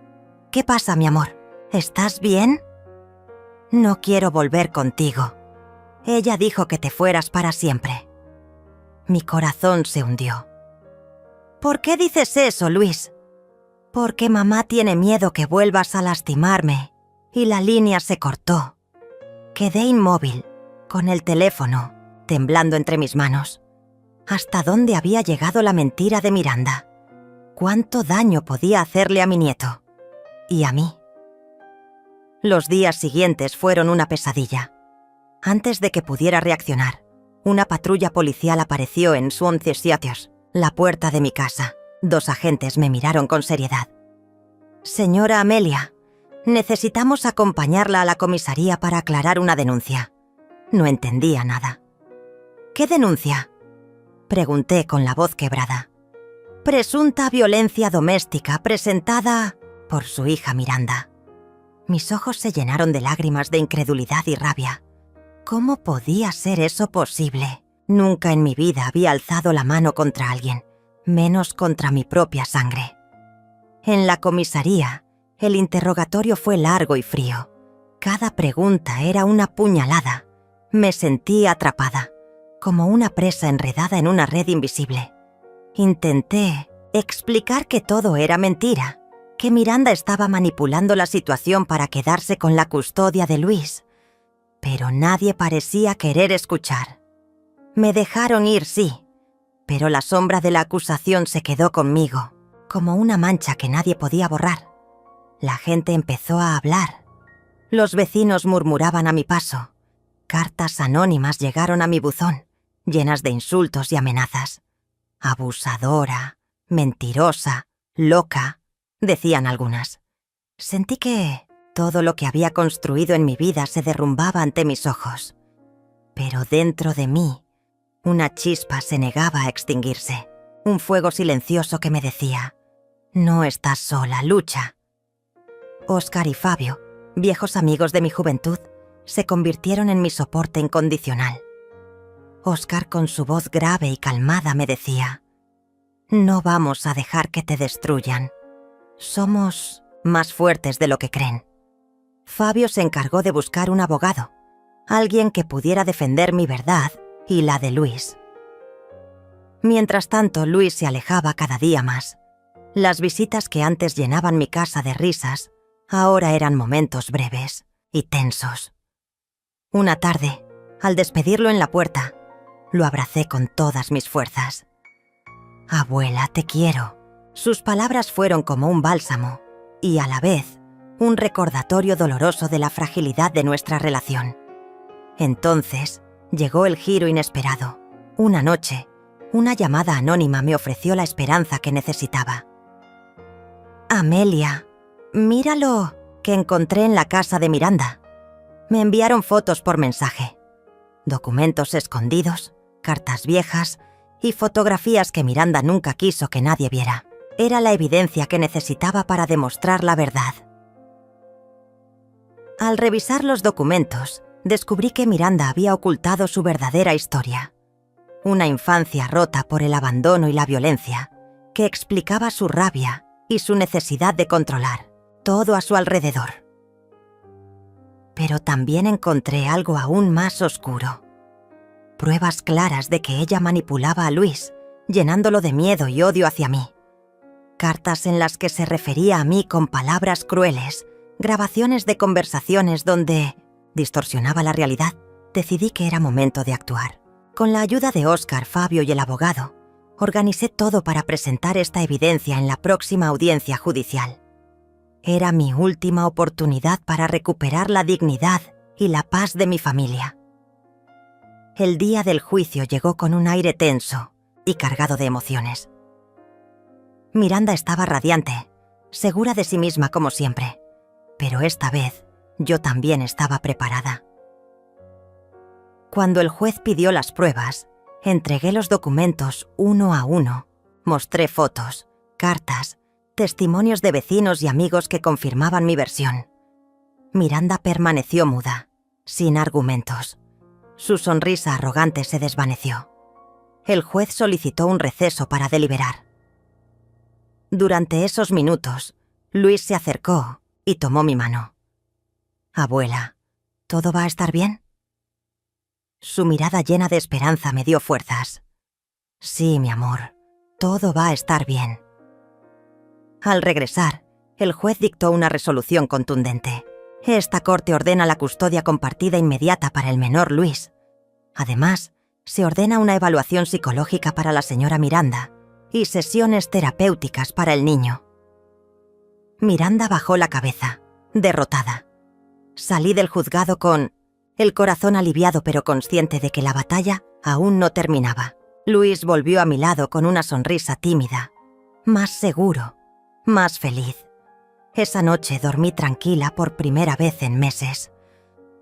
¿qué pasa, mi amor? ¿Estás bien? No quiero volver contigo. Ella dijo que te fueras para siempre. Mi corazón se hundió. ¿Por qué dices eso, Luis? Porque mamá tiene miedo que vuelvas a lastimarme y la línea se cortó. Quedé inmóvil, con el teléfono, temblando entre mis manos. ¿Hasta dónde había llegado la mentira de Miranda? ¿Cuánto daño podía hacerle a mi nieto? Y a mí, Los días siguientes fueron una pesadilla. Antes de que pudiera reaccionar, una patrulla policial apareció en Swansea Theatres, la puerta de mi casa. 2 agentes me miraron con seriedad. «Señora Amelia, necesitamos acompañarla a la comisaría para aclarar una denuncia». No entendía nada. «¿Qué denuncia?», pregunté con la voz quebrada. «Presunta violencia doméstica presentada por su hija Miranda». Mis ojos se llenaron de lágrimas de incredulidad y rabia. ¿Cómo podía ser eso posible? Nunca en mi vida había alzado la mano contra alguien, menos contra mi propia sangre. En la comisaría, el interrogatorio fue largo y frío. Cada pregunta era una puñalada. Me sentí atrapada, como una presa enredada en una red invisible. Intenté explicar que todo era mentira, que Miranda estaba manipulando la situación para quedarse con la custodia de Luis, pero nadie parecía querer escuchar. Me dejaron ir, sí, pero la sombra de la acusación se quedó conmigo, como una mancha que nadie podía borrar. La gente empezó a hablar. Los vecinos murmuraban a mi paso. Cartas anónimas llegaron a mi buzón, llenas de insultos y amenazas. Abusadora, mentirosa, loca, decían algunas. Sentí que todo lo que había construido en mi vida se derrumbaba ante mis ojos. Pero dentro de mí, una chispa se negaba a extinguirse. Un fuego silencioso que me decía: «No estás sola, lucha». Óscar y Fabio, viejos amigos de mi juventud, se convirtieron en mi soporte incondicional. Óscar, con su voz grave y calmada, me decía: «No vamos a dejar que te destruyan. Somos más fuertes de lo que creen». Fabio se encargó de buscar un abogado, alguien que pudiera defender mi verdad y la de Luis. Mientras tanto, Luis se alejaba cada día más. Las visitas que antes llenaban mi casa de risas, ahora eran momentos breves y tensos. Una tarde, al despedirlo en la puerta, lo abracé con todas mis fuerzas. «Abuela, te quiero». Sus palabras fueron como un bálsamo y, a la vez, un recordatorio doloroso de la fragilidad de nuestra relación. Entonces, llegó el giro inesperado. Una noche, una llamada anónima me ofreció la esperanza que necesitaba. «Amelia, míralo que encontré en la casa de Miranda». Me enviaron fotos por mensaje. Documentos escondidos, cartas viejas y fotografías que Miranda nunca quiso que nadie viera. Era la evidencia que necesitaba para demostrar la verdad. Al revisar los documentos, descubrí que Miranda había ocultado su verdadera historia. Una infancia rota por el abandono y la violencia, que explicaba su rabia y su necesidad de controlar todo a su alrededor. Pero también encontré algo aún más oscuro. Pruebas claras de que ella manipulaba a Luis, llenándolo de miedo y odio hacia mí. Cartas en las que se refería a mí con palabras crueles, grabaciones de conversaciones donde distorsionaba la realidad. Decidí que era momento de actuar. Con la ayuda de Óscar, Fabio y el abogado, organicé todo para presentar esta evidencia en la próxima audiencia judicial. Era mi última oportunidad para recuperar la dignidad y la paz de mi familia. El día del juicio llegó con un aire tenso y cargado de emociones. Miranda estaba radiante, segura de sí misma como siempre, pero esta vez yo también estaba preparada. Cuando el juez pidió las pruebas, entregué los documentos uno a uno, mostré fotos, cartas, testimonios de vecinos y amigos que confirmaban mi versión. Miranda permaneció muda, sin argumentos. Su sonrisa arrogante se desvaneció. El juez solicitó un receso para deliberar. Durante esos minutos, Luis se acercó y tomó mi mano. «Abuela, ¿todo va a estar bien?». Su mirada llena de esperanza me dio fuerzas. «Sí, mi amor, todo va a estar bien». Al regresar, el juez dictó una resolución contundente. Esta corte ordena la custodia compartida inmediata para el menor Luis. Además, se ordena una evaluación psicológica para la señora Miranda y sesiones terapéuticas para el niño. Miranda bajó la cabeza, derrotada. Salí del juzgado con el corazón aliviado pero consciente de que la batalla aún no terminaba. Luis volvió a mi lado con una sonrisa tímida, más seguro, más feliz. Esa noche dormí tranquila por primera vez en meses,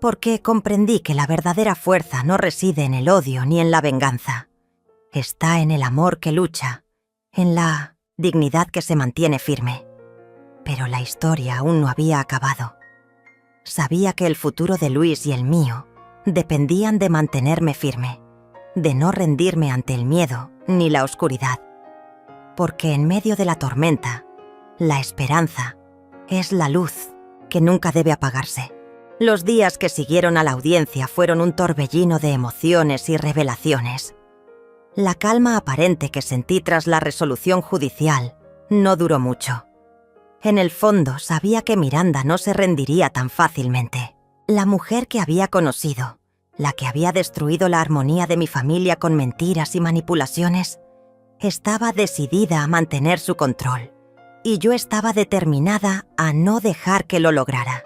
porque comprendí que la verdadera fuerza no reside en el odio ni en la venganza. Está en el amor que lucha, en la dignidad que se mantiene firme. Pero la historia aún no había acabado. Sabía que el futuro de Luis y el mío dependían de mantenerme firme, de no rendirme ante el miedo ni la oscuridad. Porque en medio de la tormenta, la esperanza es la luz que nunca debe apagarse. Los días que siguieron a la audiencia fueron un torbellino de emociones y revelaciones. La calma aparente que sentí tras la resolución judicial no duró mucho. En el fondo sabía que Miranda no se rendiría tan fácilmente. La mujer que había conocido, la que había destruido la armonía de mi familia con mentiras y manipulaciones, estaba decidida a mantener su control, y yo estaba determinada a no dejar que lo lograra.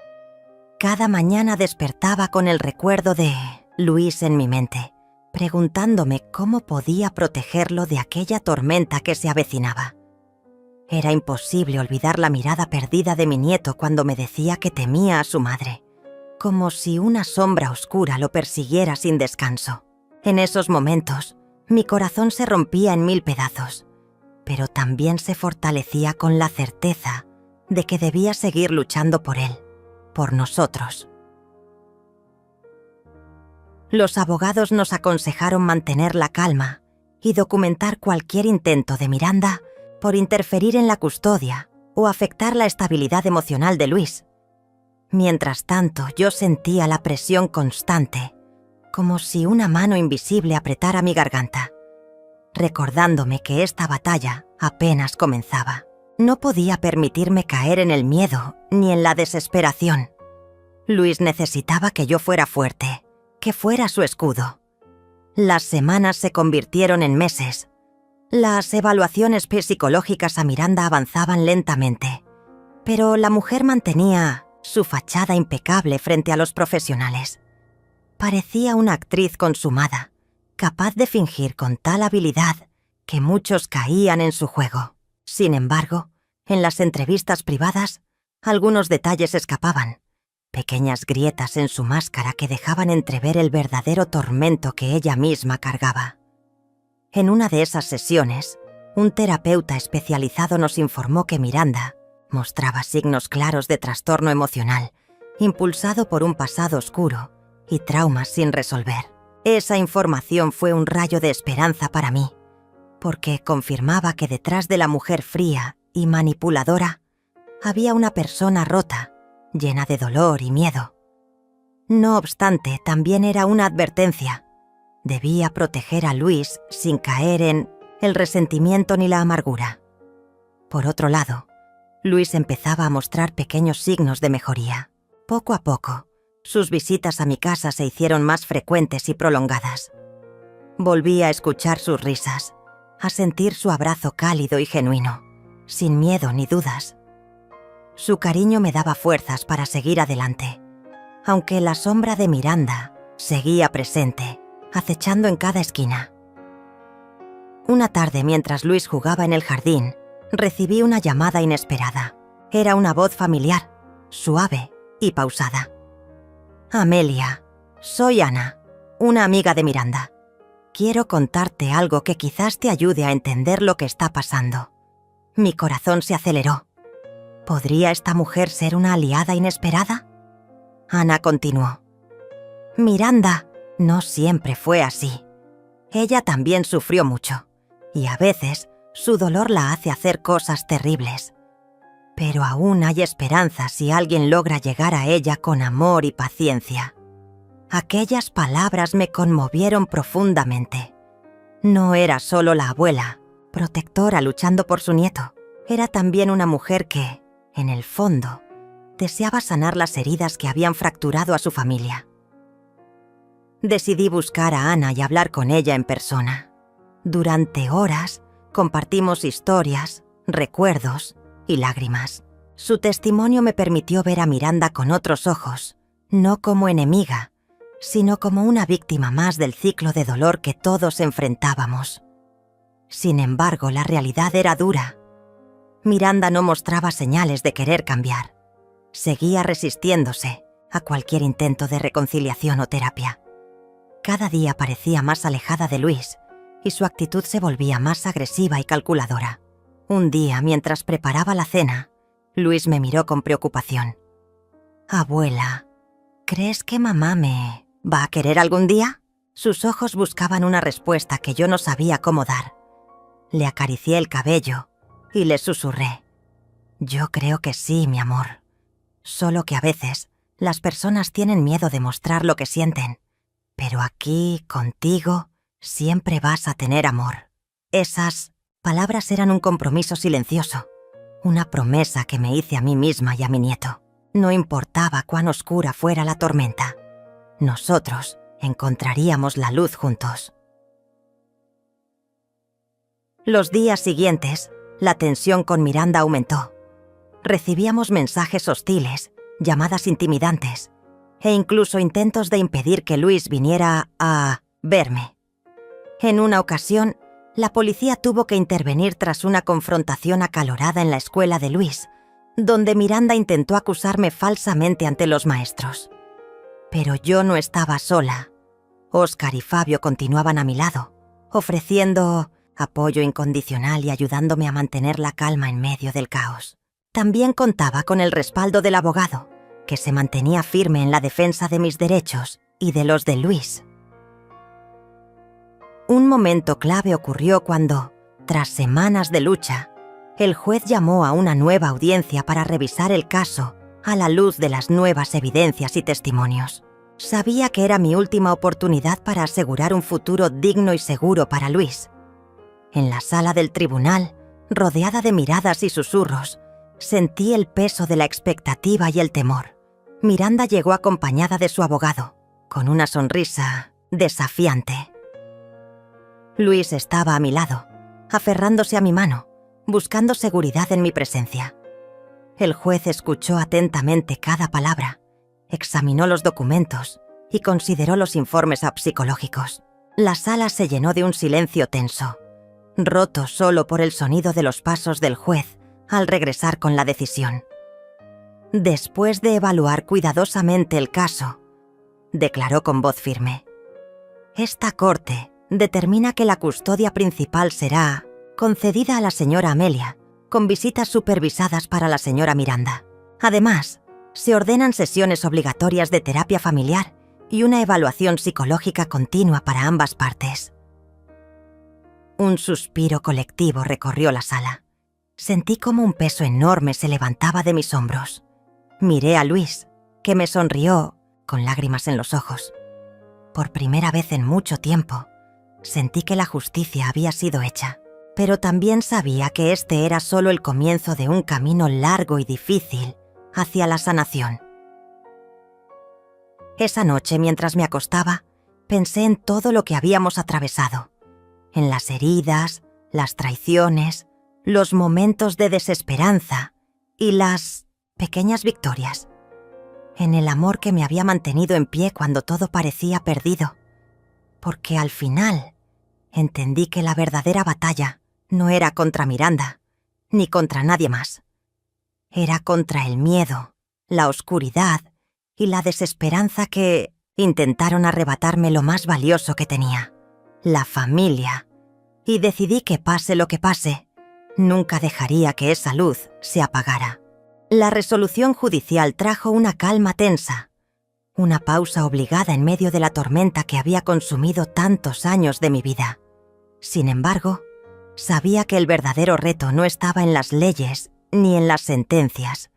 Cada mañana despertaba con el recuerdo de Luis en mi mente, preguntándome cómo podía protegerlo de aquella tormenta que se avecinaba. Era imposible olvidar la mirada perdida de mi nieto cuando me decía que temía a su madre, como si una sombra oscura lo persiguiera sin descanso. En esos momentos, mi corazón se rompía en 1000 pedazos, pero también se fortalecía con la certeza de que debía seguir luchando por él, por nosotros. Los abogados nos aconsejaron mantener la calma y documentar cualquier intento de Miranda por interferir en la custodia o afectar la estabilidad emocional de Luis. Mientras tanto, yo sentía la presión constante, como si una mano invisible apretara mi garganta, recordándome que esta batalla apenas comenzaba. No podía permitirme caer en el miedo ni en la desesperación. Luis necesitaba que yo fuera fuerte, que fuera su escudo. Las semanas se convirtieron en meses. Las evaluaciones psicológicas a Miranda avanzaban lentamente, pero la mujer mantenía su fachada impecable frente a los profesionales. Parecía una actriz consumada, capaz de fingir con tal habilidad que muchos caían en su juego. Sin embargo, en las entrevistas privadas, algunos detalles escapaban, pequeñas grietas en su máscara que dejaban entrever el verdadero tormento que ella misma cargaba. En una de esas sesiones, un terapeuta especializado nos informó que Miranda mostraba signos claros de trastorno emocional, impulsado por un pasado oscuro y traumas sin resolver. Esa información fue un rayo de esperanza para mí, porque confirmaba que detrás de la mujer fría y manipuladora había una persona rota, llena de dolor y miedo. No obstante, también era una advertencia. Debía proteger a Luis sin caer en el resentimiento ni la amargura. Por otro lado, Luis empezaba a mostrar pequeños signos de mejoría. Poco a poco, sus visitas a mi casa se hicieron más frecuentes y prolongadas. Volví a escuchar sus risas, a sentir su abrazo cálido y genuino, sin miedo ni dudas. Su cariño me daba fuerzas para seguir adelante, aunque la sombra de Miranda seguía presente, acechando en cada esquina. Una tarde, mientras Luis jugaba en el jardín, recibí una llamada inesperada. Era una voz familiar, suave y pausada. «Amelia, soy Ana, una amiga de Miranda. Quiero contarte algo que quizás te ayude a entender lo que está pasando». Mi corazón se aceleró. ¿Podría esta mujer ser una aliada inesperada? Ana continuó. «Miranda no siempre fue así. Ella también sufrió mucho, y a veces su dolor la hace hacer cosas terribles. Pero aún hay esperanza si alguien logra llegar a ella con amor y paciencia». Aquellas palabras me conmovieron profundamente. No era solo la abuela, protectora luchando por su nieto. Era también una mujer que, en el fondo, deseaba sanar las heridas que habían fracturado a su familia. Decidí buscar a Ana y hablar con ella en persona. Durante horas compartimos historias, recuerdos y lágrimas. Su testimonio me permitió ver a Miranda con otros ojos, no como enemiga, sino como una víctima más del ciclo de dolor que todos enfrentábamos. Sin embargo, la realidad era dura. Miranda no mostraba señales de querer cambiar. Seguía resistiéndose a cualquier intento de reconciliación o terapia. Cada día parecía más alejada de Luis y su actitud se volvía más agresiva y calculadora. Un día, mientras preparaba la cena, Luis me miró con preocupación. «Abuela, ¿crees que mamá me va a querer algún día?» Sus ojos buscaban una respuesta que yo no sabía cómo dar. Le acaricié el cabello y le susurré. «Yo creo que sí, mi amor. Solo que a veces las personas tienen miedo de mostrar lo que sienten. Pero aquí, contigo, siempre vas a tener amor». Esas palabras eran un compromiso silencioso, una promesa que me hice a mí misma y a mi nieto. No importaba cuán oscura fuera la tormenta, nosotros encontraríamos la luz juntos. Los días siguientes, la tensión con Miranda aumentó. Recibíamos mensajes hostiles, llamadas intimidantes e incluso intentos de impedir que Luis viniera a verme. En una ocasión, la policía tuvo que intervenir tras una confrontación acalorada en la escuela de Luis, donde Miranda intentó acusarme falsamente ante los maestros. Pero yo no estaba sola. Óscar y Fabio continuaban a mi lado, ofreciendo apoyo incondicional y ayudándome a mantener la calma en medio del caos. También contaba con el respaldo del abogado, que se mantenía firme en la defensa de mis derechos y de los de Luis. Un momento clave ocurrió cuando, tras semanas de lucha, el juez llamó a una nueva audiencia para revisar el caso a la luz de las nuevas evidencias y testimonios. Sabía que era mi última oportunidad para asegurar un futuro digno y seguro para Luis. En la sala del tribunal, rodeada de miradas y susurros, sentí el peso de la expectativa y el temor. Miranda llegó acompañada de su abogado, con una sonrisa desafiante. Luis estaba a mi lado, aferrándose a mi mano, buscando seguridad en mi presencia. El juez escuchó atentamente cada palabra, examinó los documentos y consideró los informes psicológicos. La sala se llenó de un silencio tenso, roto solo por el sonido de los pasos del juez al regresar con la decisión. Después de evaluar cuidadosamente el caso, declaró con voz firme: «Esta corte determina que la custodia principal será concedida a la señora Amelia, con visitas supervisadas para la señora Miranda. Además, se ordenan sesiones obligatorias de terapia familiar y una evaluación psicológica continua para ambas partes». Un suspiro colectivo recorrió la sala. Sentí como un peso enorme se levantaba de mis hombros. Miré a Luis, que me sonrió con lágrimas en los ojos. Por primera vez en mucho tiempo, sentí que la justicia había sido hecha, pero también sabía que este era solo el comienzo de un camino largo y difícil hacia la sanación. Esa noche, mientras me acostaba, pensé en todo lo que habíamos atravesado, en las heridas, las traiciones, los momentos de desesperanza y las pequeñas victorias, en el amor que me había mantenido en pie cuando todo parecía perdido, porque al final entendí que la verdadera batalla no era contra Miranda, ni contra nadie más. Era contra el miedo, la oscuridad y la desesperanza que intentaron arrebatarme lo más valioso que tenía, la familia, y decidí que pase lo que pase, nunca dejaría que esa luz se apagara. La resolución judicial trajo una calma tensa, una pausa obligada en medio de la tormenta que había consumido tantos años de mi vida. Sin embargo, sabía que el verdadero reto no estaba en las leyes ni en las sentencias,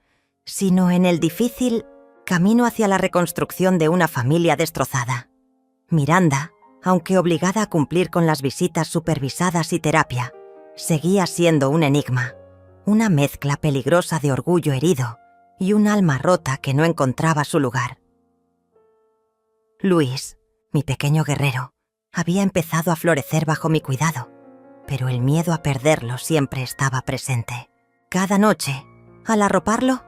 sino en el difícil camino hacia la reconstrucción de una familia destrozada. Miranda, aunque obligada a cumplir con las visitas supervisadas y terapia, seguía siendo un enigma, una mezcla peligrosa de orgullo herido y un alma rota que no encontraba su lugar. Luis, mi pequeño guerrero, había empezado a florecer bajo mi cuidado, pero el miedo a perderlo siempre estaba presente. Cada noche, al arroparlo,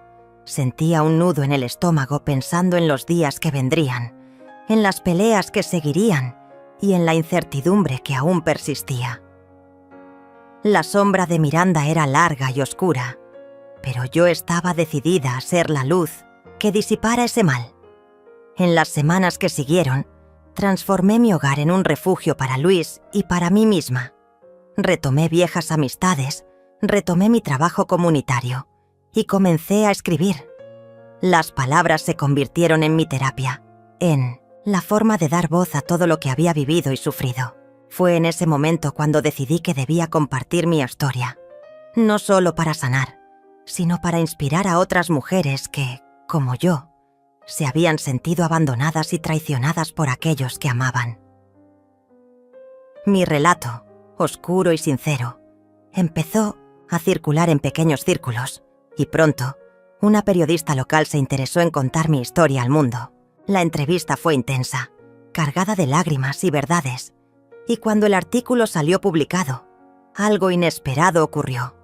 Sentía un nudo en el estómago pensando en los días que vendrían, en las peleas que seguirían y en la incertidumbre que aún persistía. La sombra de Miranda era larga y oscura, pero yo estaba decidida a ser la luz que disipara ese mal. En las semanas que siguieron, transformé mi hogar en un refugio para Luis y para mí misma. Retomé viejas amistades, retomé mi trabajo comunitario y comencé a escribir. Las palabras se convirtieron en mi terapia, en la forma de dar voz a todo lo que había vivido y sufrido. Fue en ese momento cuando decidí que debía compartir mi historia, no solo para sanar, sino para inspirar a otras mujeres que, como yo, se habían sentido abandonadas y traicionadas por aquellos que amaban. Mi relato, oscuro y sincero, empezó a circular en pequeños círculos y pronto una periodista local se interesó en contar mi historia al mundo. La entrevista fue intensa, cargada de lágrimas y verdades, y cuando el artículo salió publicado, algo inesperado ocurrió.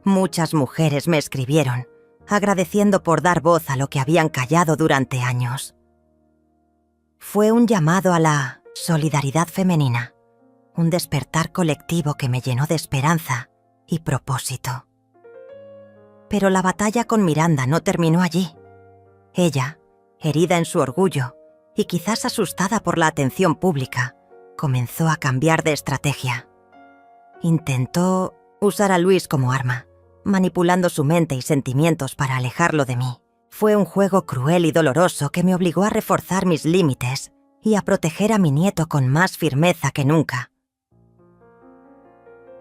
Muchas mujeres me escribieron, agradeciendo por dar voz a lo que habían callado durante años. Fue un llamado a la solidaridad femenina, un despertar colectivo que me llenó de esperanza y propósito. Pero la batalla con Miranda no terminó allí. Ella, herida en su orgullo y quizás asustada por la atención pública, comenzó a cambiar de estrategia. Intentó usar a Luis como arma, manipulando su mente y sentimientos para alejarlo de mí. Fue un juego cruel y doloroso que me obligó a reforzar mis límites y a proteger a mi nieto con más firmeza que nunca.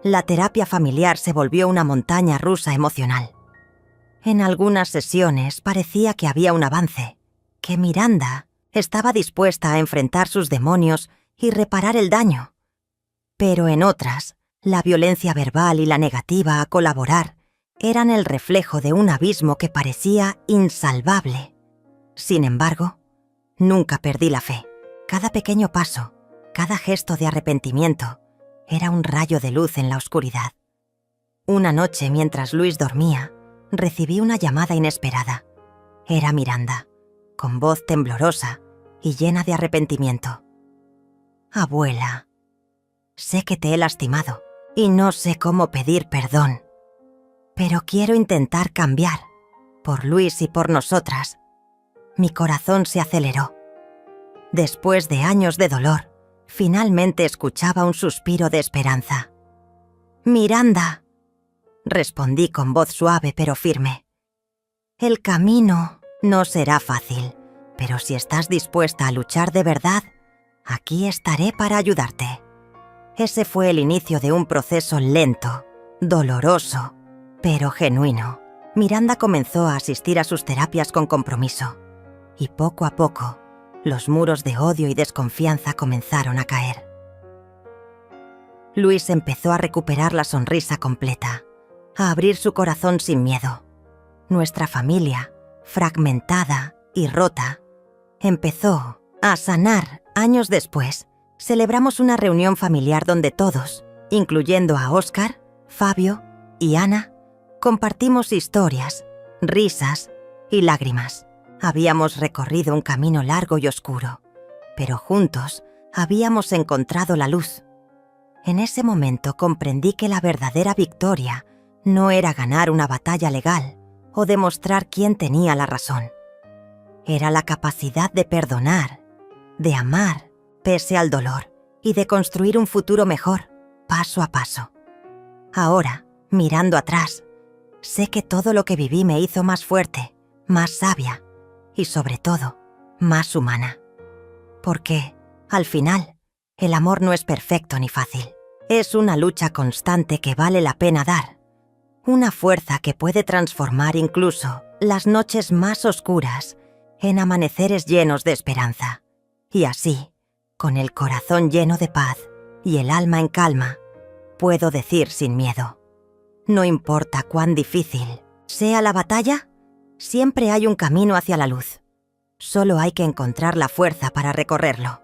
La terapia familiar se volvió una montaña rusa emocional. En algunas sesiones parecía que había un avance, que Miranda estaba dispuesta a enfrentar sus demonios y reparar el daño. Pero en otras, la violencia verbal y la negativa a colaborar eran el reflejo de un abismo que parecía insalvable. Sin embargo, nunca perdí la fe. Cada pequeño paso, cada gesto de arrepentimiento, era un rayo de luz en la oscuridad. Una noche, mientras Luis dormía, recibí una llamada inesperada. Era Miranda, con voz temblorosa y llena de arrepentimiento. «Abuela, sé que te he lastimado y no sé cómo pedir perdón, pero quiero intentar cambiar, por Luis y por nosotras». Mi corazón se aceleró. Después de años de dolor, finalmente escuchaba un suspiro de esperanza. «Miranda», respondí con voz suave pero firme. «El camino no será fácil, pero si estás dispuesta a luchar de verdad, aquí estaré para ayudarte». Ese fue el inicio de un proceso lento, doloroso, pero genuino. Miranda comenzó a asistir a sus terapias con compromiso, y poco a poco, los muros de odio y desconfianza comenzaron a caer. Luis empezó a recuperar la sonrisa completa, a abrir su corazón sin miedo. Nuestra familia, fragmentada y rota, empezó a sanar años después. Celebramos una reunión familiar donde todos, incluyendo a Óscar, Fabio y Ana, compartimos historias, risas y lágrimas. Habíamos recorrido un camino largo y oscuro, pero juntos habíamos encontrado la luz. En ese momento comprendí que la verdadera victoria no era ganar una batalla legal o demostrar quién tenía la razón. Era la capacidad de perdonar, de amar pese al dolor y de construir un futuro mejor, paso a paso. Ahora, mirando atrás, sé que todo lo que viví me hizo más fuerte, más sabia y, sobre todo, más humana. Porque, al final, el amor no es perfecto ni fácil. Es una lucha constante que vale la pena dar. Una fuerza que puede transformar incluso las noches más oscuras en amaneceres llenos de esperanza. Y así, con el corazón lleno de paz y el alma en calma, puedo decir sin miedo: no importa cuán difícil sea la batalla, siempre hay un camino hacia la luz. Solo hay que encontrar la fuerza para recorrerlo.